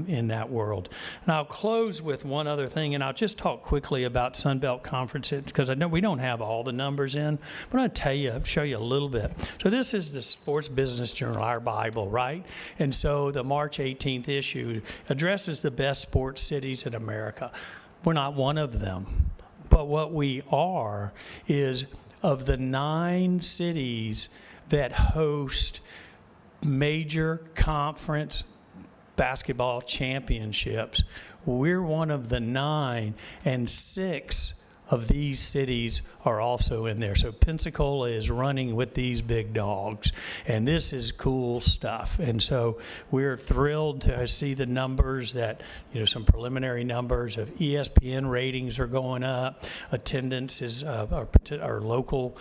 in that world. And I'll close with one other thing, and I'll just talk quickly about Sunbelt Conference, because I know we don't have all the numbers in, but I'm going to show you a little bit. So this is the Sports Business Journal, our Bible, right? And so the March 18th issue addresses the best sports cities in America. We're not one of them, but what we are is of the 9 cities that host major conference basketball championships, we're one of the 9, and 6 of these cities are also in there. So Pensacola is running with these big dogs, and this is cool stuff. And so we're thrilled to see the numbers that, some preliminary numbers of ESPN ratings are going up, attendance is, our local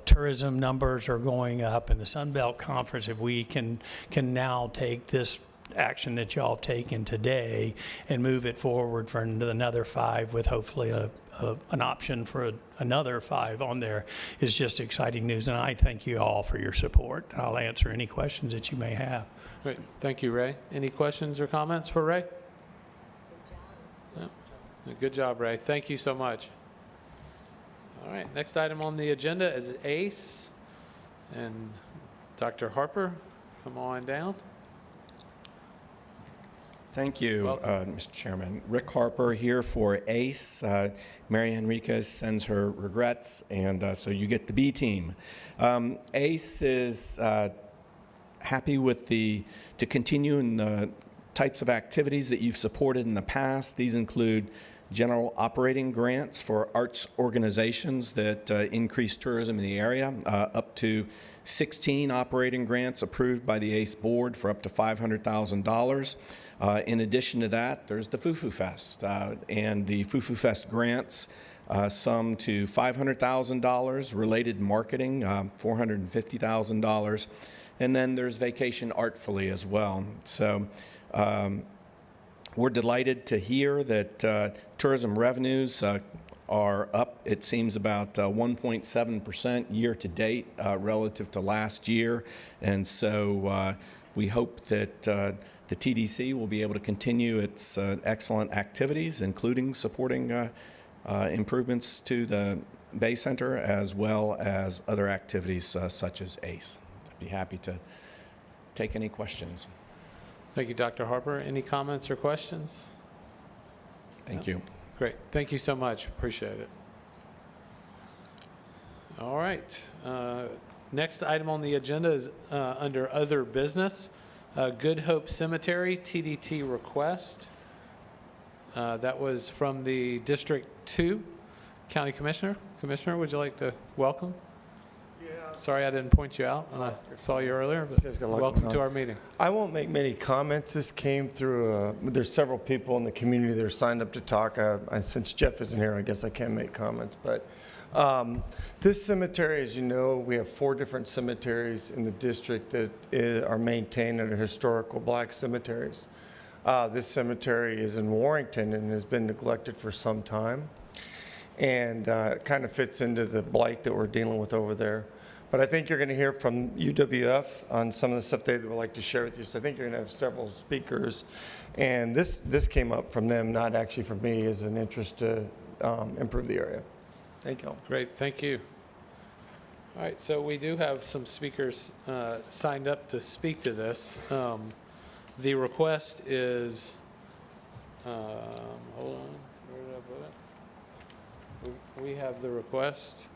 tourism numbers are going up, and the Sunbelt Conference, if we can now take this action that y'all have taken today and move it forward for another 5 with hopefully an option for another 5 on there is just exciting news. And I thank you all for your support. I'll answer any questions that you may have. Great. Thank you, Ray. Any questions or comments for Ray? No? Good job, Ray. Thank you so much. All right, next item on the agenda is ACE. And Dr. Harper, come on down. Thank you, Welcome. Mr. Chairman. Rick Harper here for ACE. Mary Henriquez sends her regrets, and so you get the B team. ACE is happy with to continue in the types of activities that you've supported in the past. These include general operating grants for arts organizations that increase tourism in the area, up to 16 operating grants approved by the ACE board for up to $500,000. In addition to that, there's the Foo Foo Fest, and the Foo Foo Fest grants sum to $500,000, related marketing, $450,000, and then there's Vacation Artfully as well. So we're delighted to hear that tourism revenues are up, it seems, about 1.7% year to date relative to last year. And so we hope that the TDC will be able to continue its excellent activities, including supporting improvements to the Bay Center as well as other activities such as ACE. I'd be happy to take any questions. Thank you, Dr. Harper. Any comments or questions? Thank you. Great. Thank you so much. Appreciate it. All right. Next item on the agenda is under other business. Good Hope Cemetery, TDT request. That was from the District 2 County Commissioner. Commissioner, would you like to welcome? Yeah. Sorry I didn't point you out when I saw you earlier, but welcome to our meeting. I won't make many comments. This came through, there's several people in the community that are signed up to talk. Since Jeff isn't here, I guess I can't make comments. But this cemetery, as you know, we have 4 different cemeteries in the district that are maintained under historical black cemeteries. This cemetery is in Warrington and has been neglected for some time. And it kind of fits into the blight that we're dealing with over there. But I think you're going to hear from UWF on some of the stuff they would like to share with you. So I think you're going to have several speakers. And this came up from them, not actually from me, as an interest to improve the area. Thank you all. Great, thank you. All right, so we do have some speakers signed up to speak to this. The request is, hold on, where did I put it? We have the request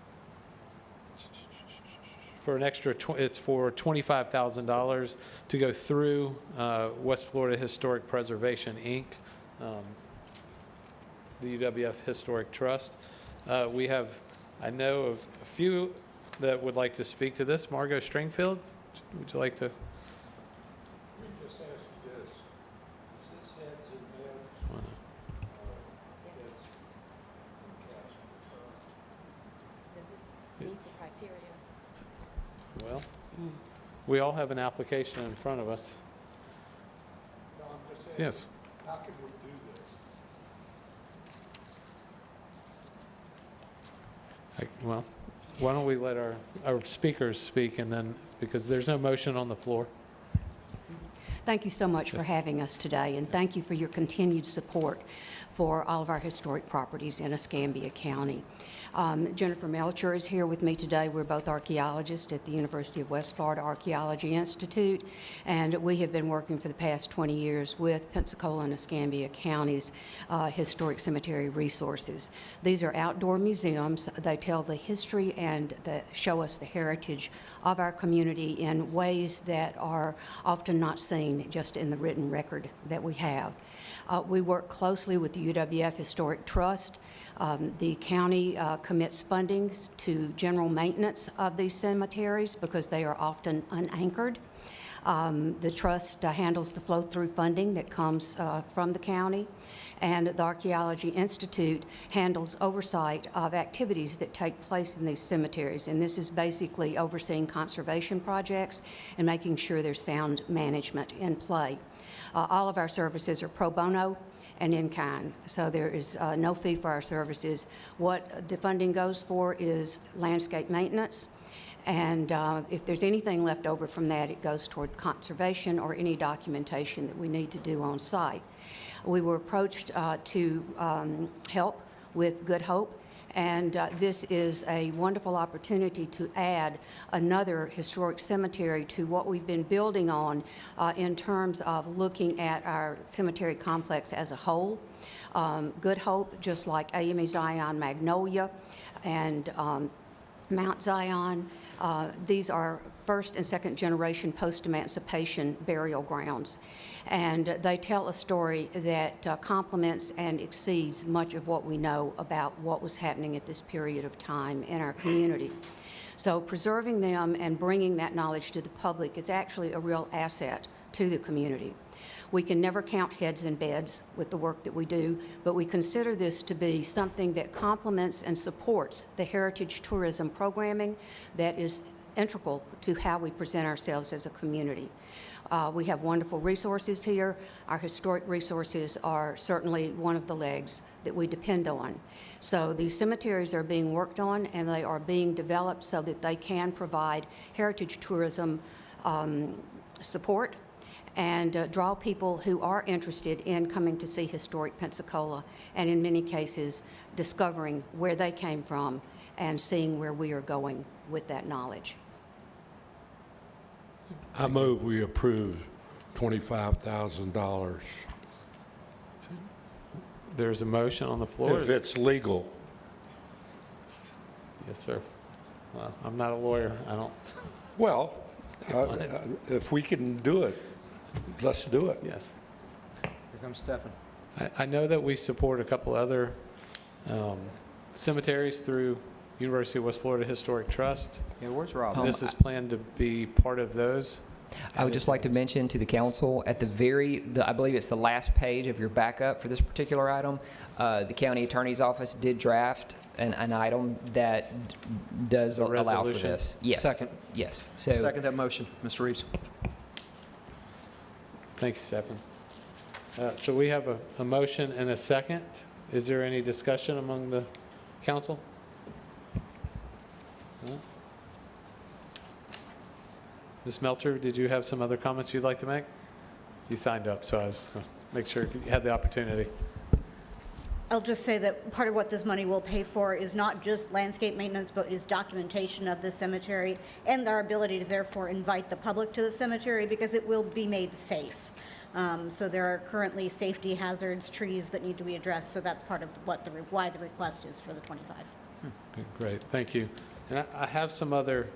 for an extra, it's for $25,000 to go through West Florida Historic Preservation, Inc., the UWF Historic Trust. We have, I know of a few that would like to speak to this. Margot Stringfield, would you like to? Let me just ask you this. Is this heads and beds? Well, we all have an application in front of us. No, I'm just saying. Yes. How can we do this? Well, why don't we let our speakers speak, and then, because there's no motion on the floor. Thank you so much for having us today, and thank you for your continued support for all of our historic properties in Escambia County. Jennifer Melcher is here with me today. We're both archaeologists at the University of West Florida Archaeology Institute, and we have been working for the past 20 years with Pensacola and Escambia County's historic cemetery resources. These are outdoor museums. They tell the history and show us the heritage of our community in ways that are often not seen just in the written record that we have. We work closely with the UWF Historic Trust. The county commits funding to general maintenance of these cemeteries because they are often unanchored. The trust handles the flow-through funding that comes from the county, and the Archaeology Institute handles oversight of activities that take place in these cemeteries. And this is basically overseeing conservation projects and making sure there's sound management in play. All of our services are pro bono and in kind, so there is no fee for our services. What the funding goes for is landscape maintenance, and if there's anything left over from that, it goes toward conservation or any documentation that we need to do on site. We were approached to help with Good Hope, and this is a wonderful opportunity to add another historic cemetery to what we've been building on in terms of looking at our cemetery complex as a whole. Good Hope, just like AME Zion Magnolia and Mount Zion, these are first and second generation post-emancipation burial grounds. And they tell a story that complements and exceeds much of what we know about what was happening at this period of time in our community. So preserving them and bringing that knowledge to the public is actually a real asset to the community. We can never count heads in beds with the work that we do, but we consider this to be something that complements and supports the heritage tourism programming that is integral to how we present ourselves as a community. We have wonderful resources here. Our historic resources are certainly one of the legs that we depend on. So these cemeteries are being worked on, and they are being developed so that they can provide heritage tourism support and draw people who are interested in coming to see historic Pensacola, and in many cases discovering where they came from and seeing where we are going with that knowledge. I move we approve $25,000 There's a motion on the floor. if it's legal. Yes, sir. Well, I'm not a lawyer. I don't. Well, if we can do it, let's do it. Yes. Here comes Stephen. I know that we support a couple other cemeteries through University of West Florida Historic Trust. Yeah, where's Rob? This is planned to be part of those. I would just like to mention to the council, at I believe it's the last page of your backup for this particular item, the county attorney's office did draft an item that does allow for resolution? this. Yes. Second. Yes. So Second that motion, Mr. Reeves. Thank you, Stephen. So we have a motion and a second. Is there any discussion among the council? No? Ms. Melcher, did you have some other comments you'd like to make? You signed up, so I was going to make sure you had the opportunity. I'll just say that part of what this money will pay for is not just landscape maintenance, but is documentation of the cemetery and our ability to therefore invite the public to the cemetery because it will be made safe. So there are currently safety hazards, trees that need to be addressed, so that's part of why the request is for the 25. Okay, great, thank you. And I have some other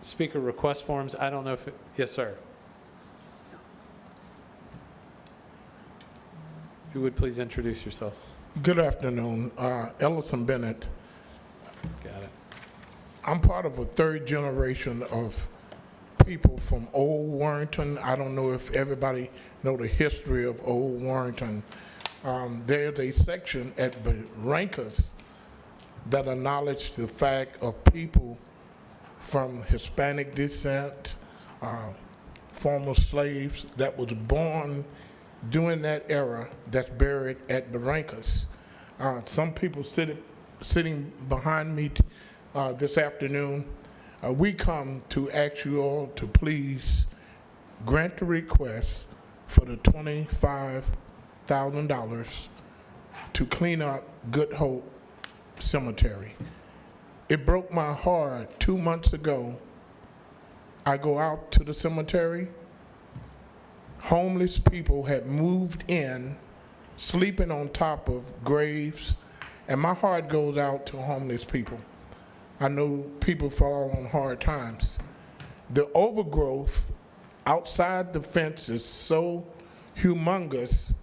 speaker request forms. I don't know if, yes, sir. If you would please introduce yourself. Good afternoon. Ellison Bennett. Got it. I'm part of a third generation of people from Old Warrington. I don't know if everybody know the history of Old Warrington. There's a section at Barrancas that acknowledges the fact of people from Hispanic descent, former slaves that was born during that era that's buried at Barrancas. Some people sitting behind me this afternoon, we come to ask you all to please grant the request for the $25,000 to clean up Good Hope Cemetery. It broke my heart 2 months ago. I go out to the cemetery. Homeless people had moved in, sleeping on top of graves, and my heart goes out to homeless people. I know people fall on hard times. The overgrowth outside the fence is so humongous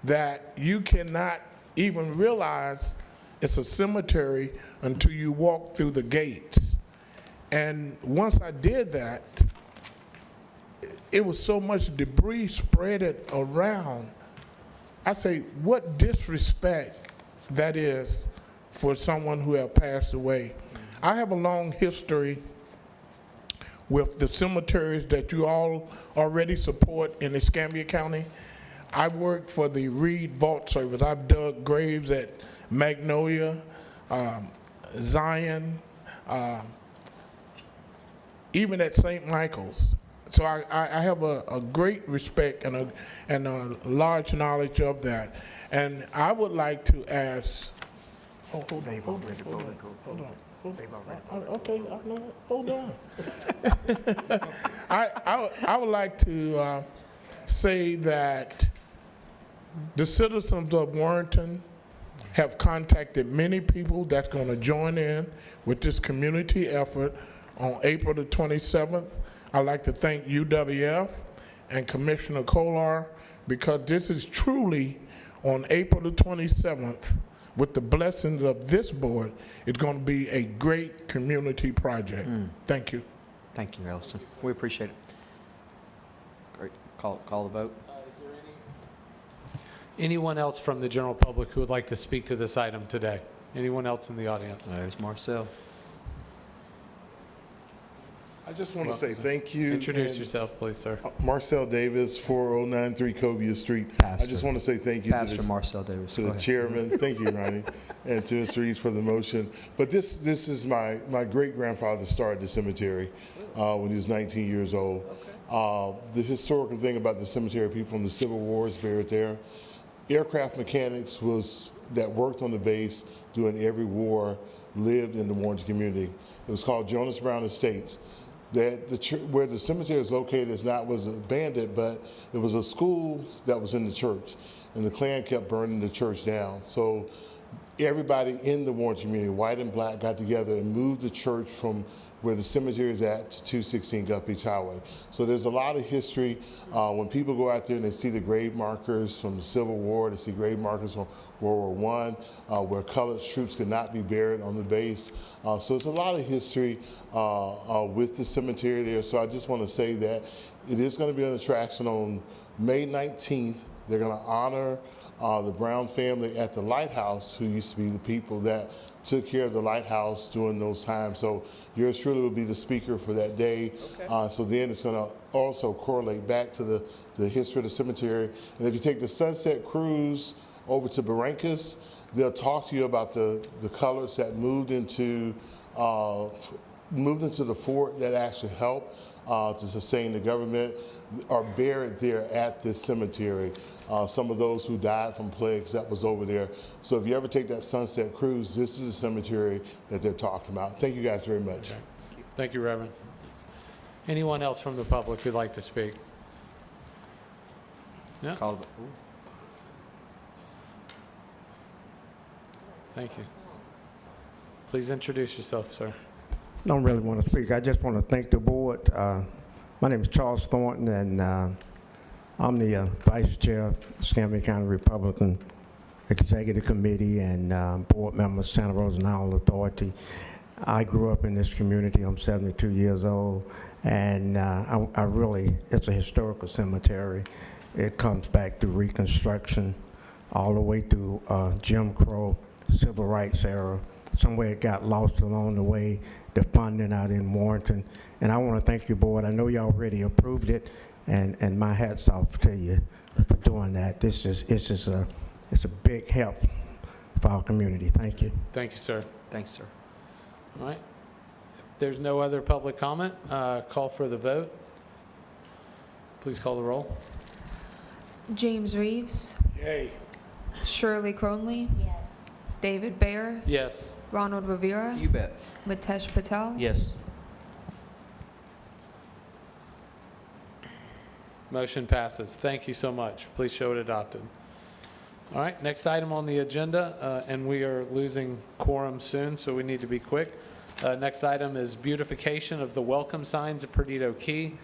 that you cannot even realize it's a cemetery until you walk through the gates. And once I did that, it was so much debris spread it around. I say, what disrespect that is for someone who have passed away. I have a long history with the cemeteries that you all already support in Escambia County. I worked for the Reed Vault Service. I've dug graves at Magnolia, Zion, even at St. Michael's. So I have a great respect and a large knowledge of that. And I would like to ask, Okay, hold on. I would like to say that the citizens of Warrenton have contacted many people that's going to join in with this community effort on April the 27th. I'd like to thank UWF and Commissioner Kolar, because this is truly on April the 27th, with the blessings of this board, it's going to be a great community project. Thank you. Thank you, Ellison. We appreciate it. Great. Call the vote. Anyone else from the general public who would like to speak to this item today? Anyone else in the audience? There's Marcel. I just want to say thank you. Introduce and yourself, please, sir. Marcel Davis, 4093 Cobia Street. I just want to say thank you Pastor Marcel Davis. to Go the ahead. chairman, thank you, Ronnie, and to Mr. Reeves for the motion. But this is my great-grandfather started the cemetery when he was 19 years old. The historical thing about the cemetery, people from the Civil War is buried there. Aircraft mechanics that worked on the base during every war lived in the Warrenton community. It was called Jonas Brown Estates. Where the cemetery is located was abandoned, but it was a school that was in the church, and the Klan kept burning the church down. So everybody in the Warrenton community, white and black, got together and moved the church from where the cemetery is at to 216 Gulf Beach Highway. So there's a lot of history. When people go out there and they see the grave markers from the Civil War, they see grave markers from World War I, where colored troops could not be buried on the base. So it's a lot of history with the cemetery there. So I just want to say that it is going to be an attraction on May 19th. They're going to honor the Brown family at the lighthouse, who used to be the people that took care of the lighthouse during those times. So yours truly will be the speaker for that day. So then it's going to also correlate back to the history of the cemetery. And if you take the Sunset Cruise over to Barrancas, they'll talk to you about the colors that moved into the fort that actually helped to sustain the government, are buried there at this cemetery. Some of those who died from plagues that was over there. So if you ever take that Sunset Cruise, this is the cemetery that they're talking about. Thank you guys very much. Okay. Thank you, Reverend. Anyone else from the public who'd like to speak? Yeah. Thank you. Please introduce yourself, sir. Don't really want to speak. I just want to thank the board. My name is Charles Thornton, and I'm the vice chair of Escambia County Republican Executive Committee and board member of Santa Rosa Nile Authority. I grew up in this community. I'm 72 years old, and I really, it's a historical cemetery. It comes back through Reconstruction, all the way through Jim Crow, Civil Rights era. Somewhere it got lost along the way, the funding out in Warrenton. And I want to thank you, board. I know you already approved it, and my hat's off to you for doing that. It's a big help for our community. Thank you. Thank you, sir. Thanks, sir. All right. If there's no other public comment, call for the vote. Please call the roll. James Reeves. Yay. Shirley Cronley. Yes. David Bayer. Yes. Ronald Rivera. You bet. Mitesh Patel. Yes. Motion passes. Thank you so much. Please show it adopted. All right, next item on the agenda, and we are losing quorum soon, so we need to be quick. Next item is beautification of the welcome signs at Perdido Key.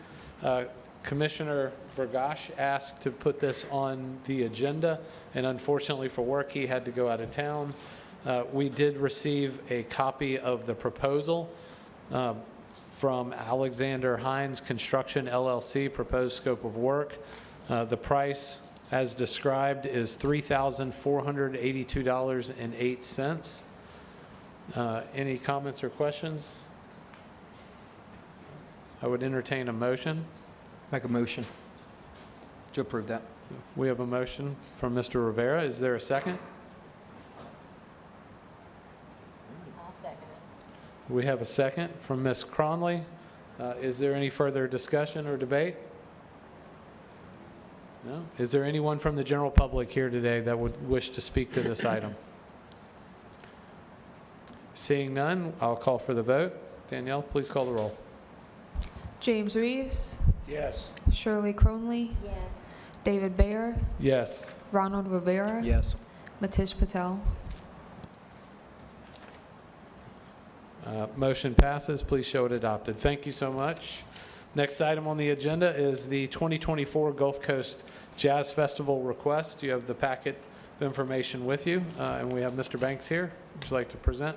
Commissioner Burgash asked to put this on the agenda, and unfortunately for work, he had to go out of town. We did receive a copy of the proposal. from Alexander Hines Construction LLC, proposed scope of work. The price, as described, is $3,482.08. Any comments or questions? I would entertain a motion. Make a motion to approve that. We have a motion from Mr. Rivera. Is there a second? I'll second it. We have a second from Ms. Cronley. Is there any further discussion or debate? No? Is there anyone from the general public here today that would wish to speak to this item? Seeing none, I'll call for the vote. Danielle, please call the roll. James Reeves, Yes. Shirley Cronley, Yes. David Bayer, Yes. Ronald Rivera, Yes. Matish Patel. Motion passes. Please show it adopted. Thank you so much. Next item on the agenda is the 2024 Gulf Coast Jazz Festival request. You have the packet of information with you, and we have Mr. Banks here. Would you like to present?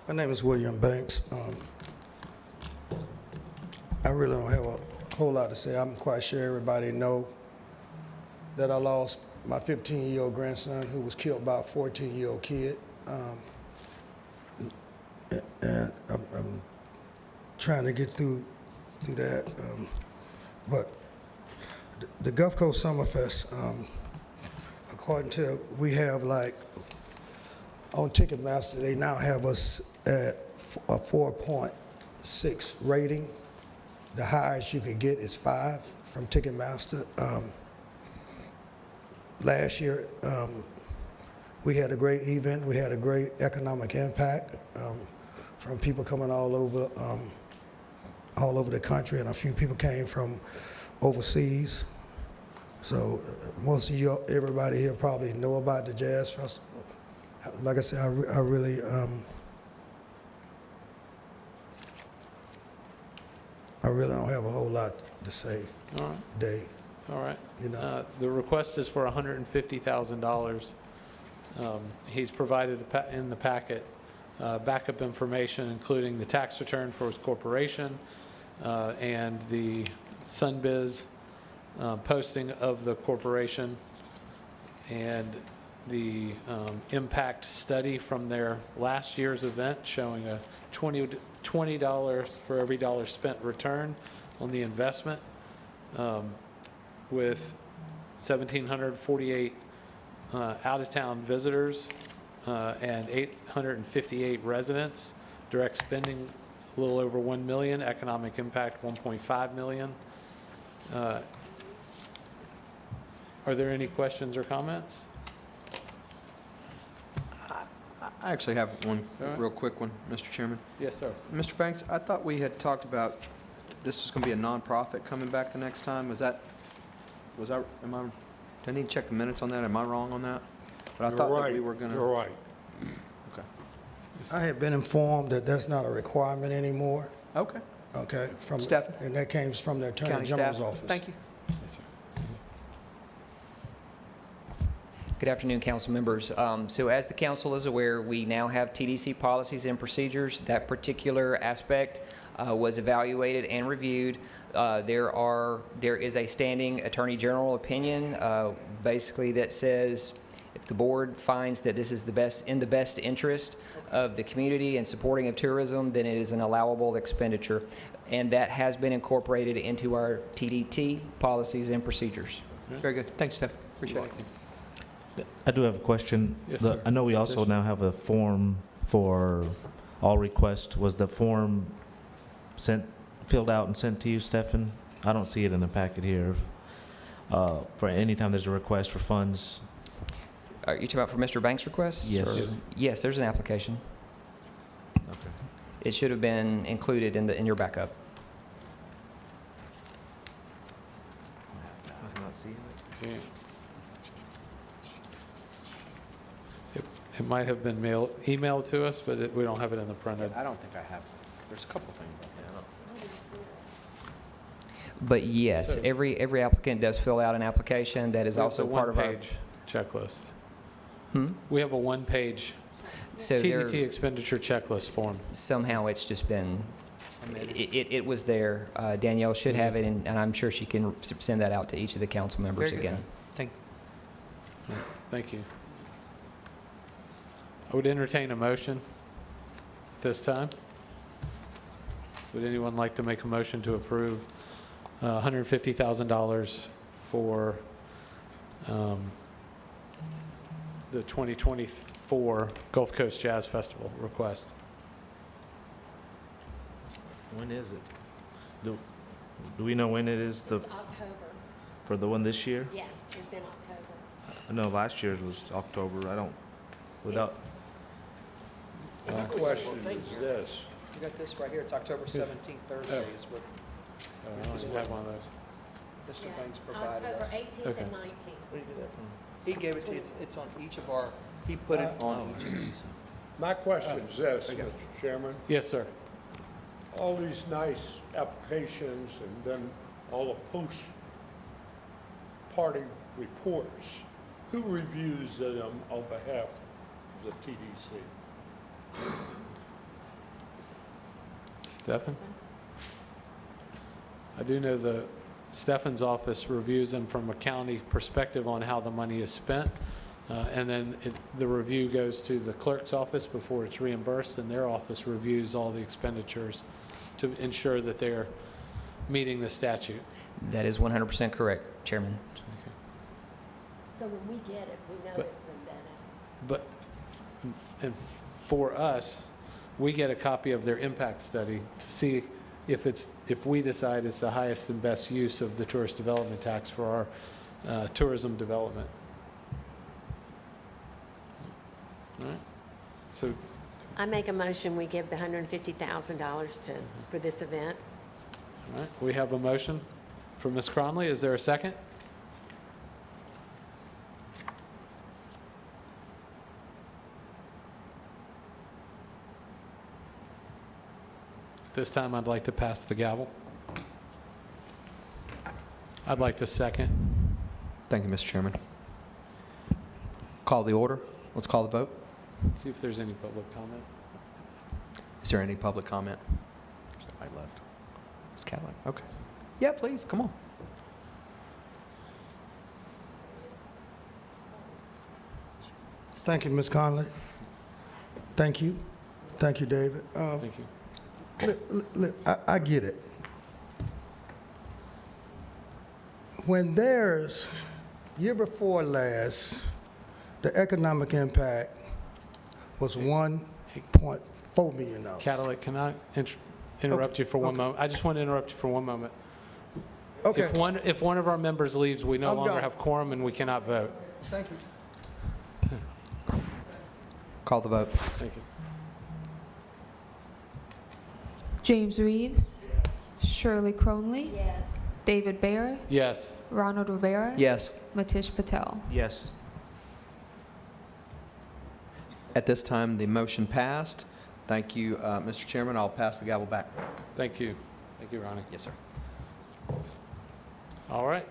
My name is William Banks. I really don't have a whole lot to say. I'm quite sure everybody know that I lost my 15-year-old grandson who was killed by a 14-year-old kid. And I'm trying to get through that. But the Gulf Coast Summerfest, according to, we have like, on Ticketmaster, they now have us at a 4.6 rating. The highest you could get is 5 from Ticketmaster. Last year, we had a great event. We had a great economic impact from people coming all over the country, and a few people came from overseas. So most of you, everybody here probably know about the Jazz Festival. Like I said, I really, don't have a whole lot to say All right. today. All right. You know. The request is for $150,000. He's provided in the packet backup information, including the tax return for his corporation and the Sunbiz posting of the corporation and the impact study from their last year's event showing a $20 for every dollar spent return on the investment, with 1,748 out-of-town visitors and 858 residents. Direct spending a little over $1 million, economic impact $1.5 million. Are there any questions or comments? I actually have one All right. real quick one, Mr. Chairman. Yes, sir. Mr. Banks, I thought we had talked about this was going to be a nonprofit coming back the next time. Do I need to check the minutes on that? Am I wrong on that? But I You're thought that right. we were going to. You're right. Okay. I have been informed that that's not a requirement anymore. Okay. Okay, Stephen? and that came from the Attorney County General's staff. office. Thank you. Good afternoon, council members. So as the council is aware, we now have TDC policies and procedures. That particular aspect was evaluated and reviewed. There is a standing Attorney General opinion, basically that says if the board finds that this is in the best interest of the community and supporting of tourism, then it is an allowable expenditure. And that has been incorporated into our TDT policies and procedures. Very good. Thanks, Steph. Appreciate it. I do have a question. Yes, sir. I know we also now have a form for all requests. Was the form filled out and sent to you, Stefan? I don't see it in the packet here. For any time there's a request for funds. Are you talking about for Mr. Banks' request? Yes. Or- Yes. Yes, there's an application. Okay. It should have been included in your backup. I'm not seeing it. Yeah. It might have been emailed to us, but we don't have it in the printed. I don't think I have. There's a couple things up there. But yes, every applicant does fill out an application that is We have also the part of our. one-page checklist. Hmm? We have a one-page So there- TDT expenditure checklist form. Somehow it's just been, it was there. Danielle should have it, and I'm sure she can send that out to each of the council members Very good. again. Thank you. I would entertain a motion at this time. Would anyone like to make a motion to approve $150,000 for the 2024 Gulf Coast Jazz Festival request? When is it? Do we know when it is October. for the one this year? Yeah, it's in October. I know last year's was October. I don't, without, My question is this. You got this right here, it's October 17th, Thursday is what I don't even have one of those. Mr. Banks provided October us. 18th Okay. and 19th. He gave it to you, it's on each of our, he put it on each of these. My question is this, Mr. Chairman. Yes, sir. All these nice applications and then all the post-party reports, who reviews them on behalf of the TDC? Stefan? I do know the Stefan's office reviews them from a county perspective on how the money is spent. And then the review goes to the clerk's office before it's reimbursed, and their office reviews all the expenditures to ensure that they're meeting the statute. That is 100% correct, Chairman. So when we get it, we know But- it's been done. But, and for us, we get a copy of their impact study to see if we decide it's the highest and best use of the tourist development tax for our tourism development. All right? So, I make a motion, we give the $150,000 for this event. all right, we have a motion from Ms. Cromley. Is there a second? This time, I'd like to pass the gavel. I'd like to second. Thank you, Mr. Chairman. Call the order. Let's call the vote. See if there's any public comment. Is there any public comment? I left. It's Cadillac. Okay. Yeah, please, come on. Thank you, Ms. Conley. Thank you. Thank you, David. Thank you. I get it. When there's, year before last, the economic impact was $1.4 million. Cadillac, can I interrupt you for one moment? I just want to interrupt you for one moment. Okay. If one of our members leaves, we no I'm longer done. have quorum and we cannot vote. Thank you. Call the vote. Thank you. James Reeves. Shirley Cronley. Yes. David Bear. Yes. Ronald Rivera. Yes. Matish Patel. yes. At this time, the motion passed. Thank you, Mr. Chairman. I'll pass the gavel back. Thank you. Thank you, Ronnie. Yes, sir. All right.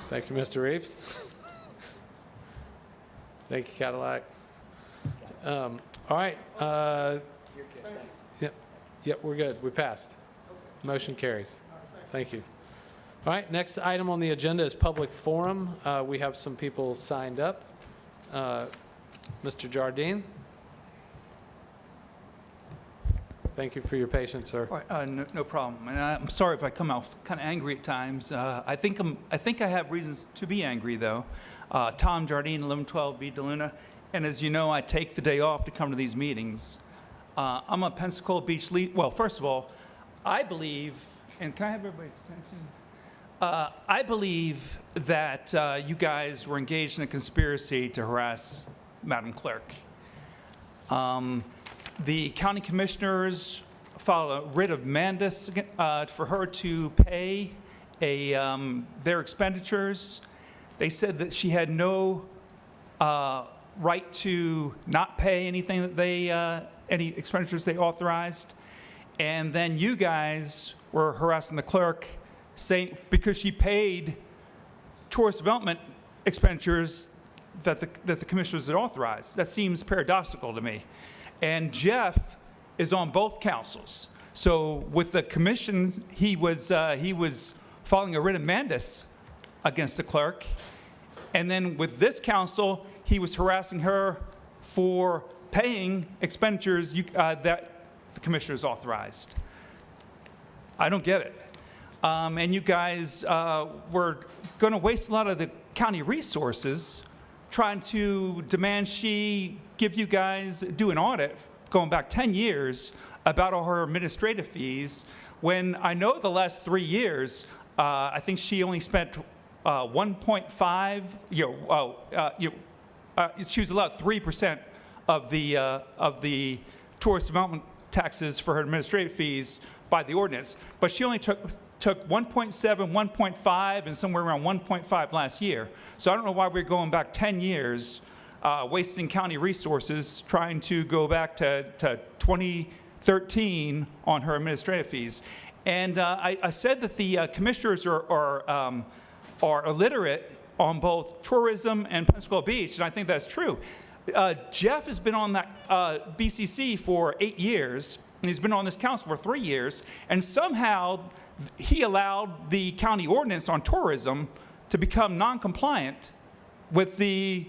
Thank you, Mr. Reeves. Thank you, Cadillac. All right. Yep, we're good. We passed. Motion carries. Thank you. All right, next item on the agenda is public forum. We have some people signed up. Mr. Jardine. Thank you for your patience, sir. All right, no problem. And I'm sorry if I come out kind of angry at times. I think I have reasons to be angry, though. Tom Jardine, 1112 V. DeLuna. And as you know, I take the day off to come to these meetings. I'm a Pensacola Beach lead. Well, first of all, I believe, and can I have everybody's attention? I believe that you guys were engaged in a conspiracy to harass Madam Clerk. The county commissioners filed a writ of mandamus for her to pay their expenditures. They said that she had no right to not pay anything that they, any expenditures they authorized. And then you guys were harassing the clerk, saying because she paid tourist development expenditures that the commissioners had authorized. That seems paradoxical to me. And Jeff is on both councils. So with the commission, he was filing a writ of mandamus against the clerk. And then with this council, he was harassing her for paying expenditures that the commissioners authorized. I don't get it. And you guys were going to waste a lot of the county resources trying to demand she give you guys, do an audit going back 10 years about all her administrative fees, when I know the last 3 years, I think she only spent 1.5, she was allowed 3% of the tourist development taxes for her administrative fees by the ordinance, but she only took 1.7, 1.5, and somewhere around 1.5 last year. So I don't know why we're going back 10 years, wasting county resources trying to go back to 2013 on her administrative fees. And I said that the commissioners are illiterate on both tourism and Pensacola Beach, and I think that's true. Jeff has been on that BCC for 8 years, and he's been on this council for 3 years, and somehow he allowed the county ordinance on tourism to become non-compliant with the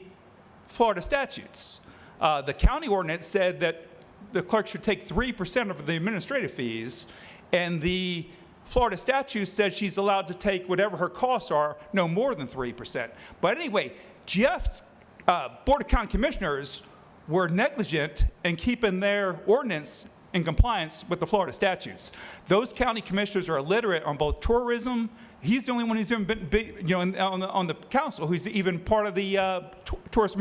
Florida statutes. The county ordinance said that the clerk should take 3% of the administrative fees, and the Florida statute said she's allowed to take whatever her costs are, no more than 3%. But anyway, Jeff's Board of County Commissioners were negligent in keeping their ordinance in compliance with the Florida statutes. Those county commissioners are illiterate on both tourism. He's the only one who's even been, on the council who's even part of the Tourist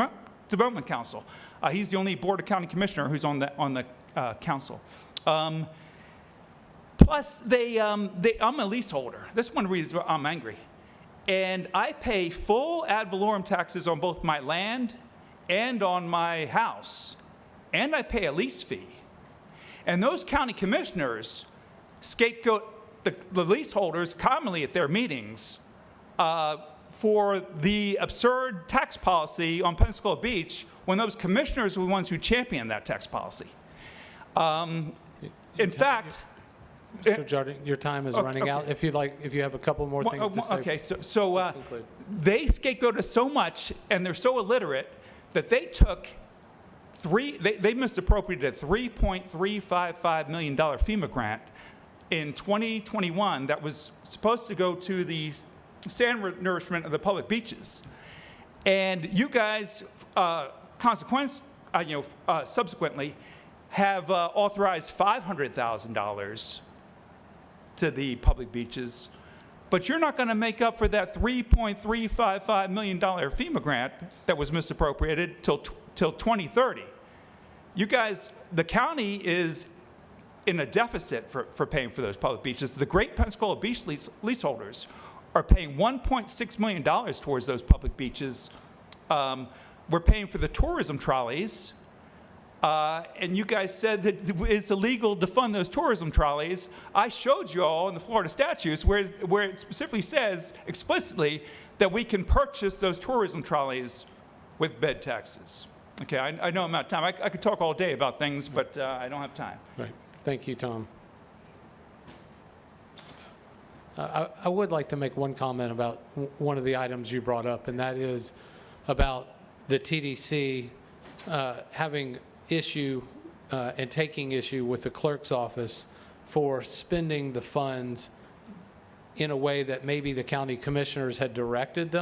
Development Council. He's the only Board of County Commissioner who's on the council. Plus, I'm a leaseholder. That's one reason I'm angry. And I pay full ad valorem taxes on both my land and on my house. And I pay a lease fee. And those county commissioners scapegoat the leaseholders commonly at their meetings for the absurd tax policy on Pensacola Beach when those commissioners were the ones who championed that tax policy. In fact, Mr. Jardine, your time is running out. If you'd like, if you have a couple more things to say. Okay, so they scapegoat us so much, and they're so illiterate that they took they misappropriated a $3.355 million FEMA grant in 2021 that was supposed to go to the sand nourishment of the public beaches. And you guys, subsequently, have authorized $500,000 to the public beaches, but you're not going to make up for that $3.355 million FEMA grant that was misappropriated till 2030. You guys, the county is in a deficit for paying for those public beaches. The Great Pensacola Beach leaseholders are paying $1.6 million towards those public beaches. We're paying for the tourism trolleys. And you guys said that it's illegal to fund those tourism trolleys. I showed you all in the Florida statutes where it specifically says explicitly that we can purchase those tourism trolleys with bed taxes. Okay, I know I'm out of time. I could talk all day about things, but I don't have time. Right. Thank you, Tom. I would like to make one comment about one of the items you brought up, and that is about the TDC having issue and taking issue with the clerk's office for spending the funds in a way that maybe the county commissioners had directed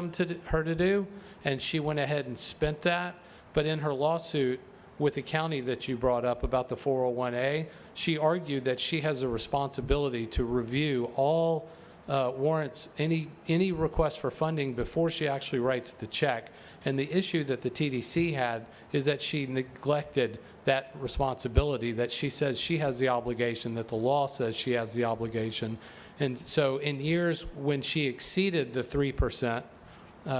her to do, and she went ahead and spent that. But in her lawsuit with the county that you brought up about the 401A, she argued that she has a responsibility to review all warrants, any request for funding before she actually writes the check. And the issue that the TDC had is that she neglected that responsibility, that she says she has the obligation, that the law says she has the obligation. And so in years when she exceeded the 3%,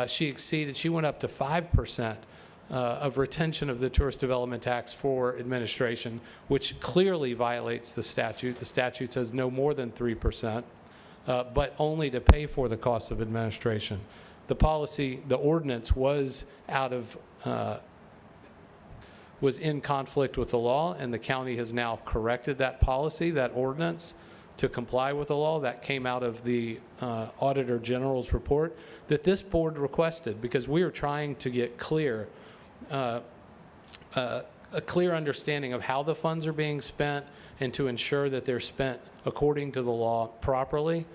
she went up to 5% of retention of the tourist development tax for administration, which clearly violates the statute. The statute says no more than 3%, but only to pay for the cost of administration. the policy, the ordinance was was in conflict with the law, and the county has now corrected that policy, that ordinance, to comply with the law. That came out of the Auditor General's report that this board requested, because we are trying to get a clear understanding of how the funds are being spent and to ensure that they're spent according to the law properly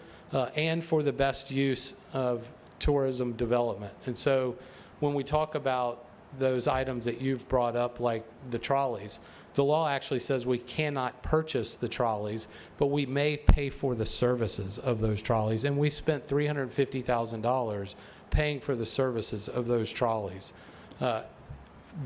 and for the best use of tourism development. And so when we talk about those items that you've brought up, like the trolleys, the law actually says we cannot purchase the trolleys, but we may pay for the services of those trolleys. And we spent $350,000 paying for the services of those trolleys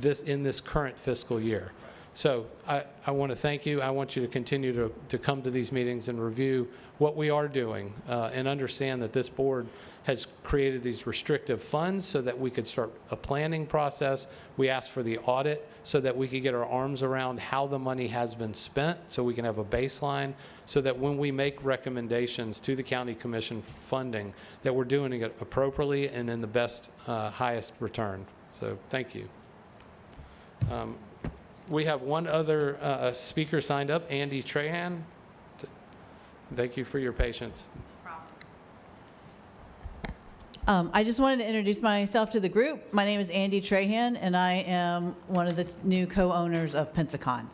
in this current fiscal year. So I want to thank you. I want you to continue to come to these meetings and review what we are doing and understand that this board has created these restrictive funds so that we could start a planning process. We asked for the audit so that we could get our arms around how the money has been spent, so we can have a baseline, so that when we make recommendations to the county commission for funding, that we're doing it appropriately and in the best, highest return. So thank you. We have one other speaker signed up, Andy Trahan. Thank you for your patience. I just wanted to introduce myself to the group. My name is Andy Trahan, and I am one of the new co-owners of Pensacon.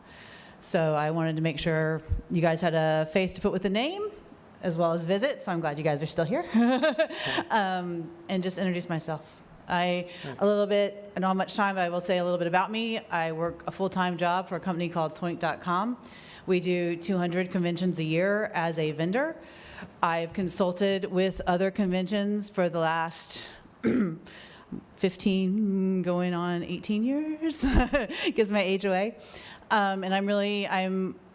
So I wanted to make sure you guys had a face to put with a name, as well as visit, so I'm glad you guys are still here. And just introduce myself. I don't have much time, but I will say a little bit about me. I work a full-time job for a company called Toink.com. We do 200 conventions a year as a vendor. I've consulted with other conventions for the last 15, going on 18 years, gives my age away. And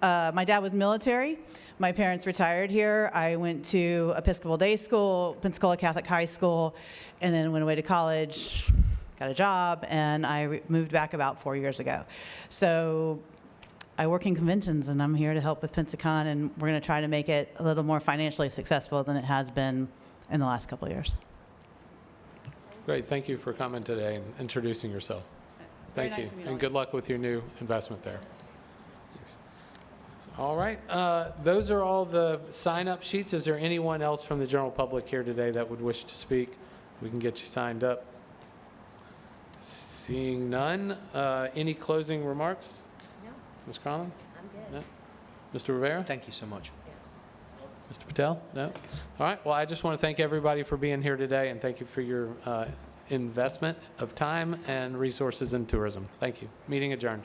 my dad was military. My parents retired here. I went to Episcopal Day School, Pensacola Catholic High School, and then went away to college, got a job, and I moved back about 4 years ago. So I work in conventions, and I'm here to help with Pensacon, and we're going to try to make it a little more financially successful than it has been in the last couple of years. Great. Thank you for coming today and introducing yourself. Thank you. And good luck with your new investment there. Thanks. All right. Those are all the sign-up sheets. Is there anyone else from the general public here today that would wish to speak? We can get you signed up. Seeing none. Any closing remarks? Ms. Cronlin? I'm good. No? Mr. Rivera? Thank you so much. Mr. Patel? No? All right. Well, I just want to thank everybody for being here today, and thank you for your investment of time and resources in tourism. Thank you. Meeting adjourned.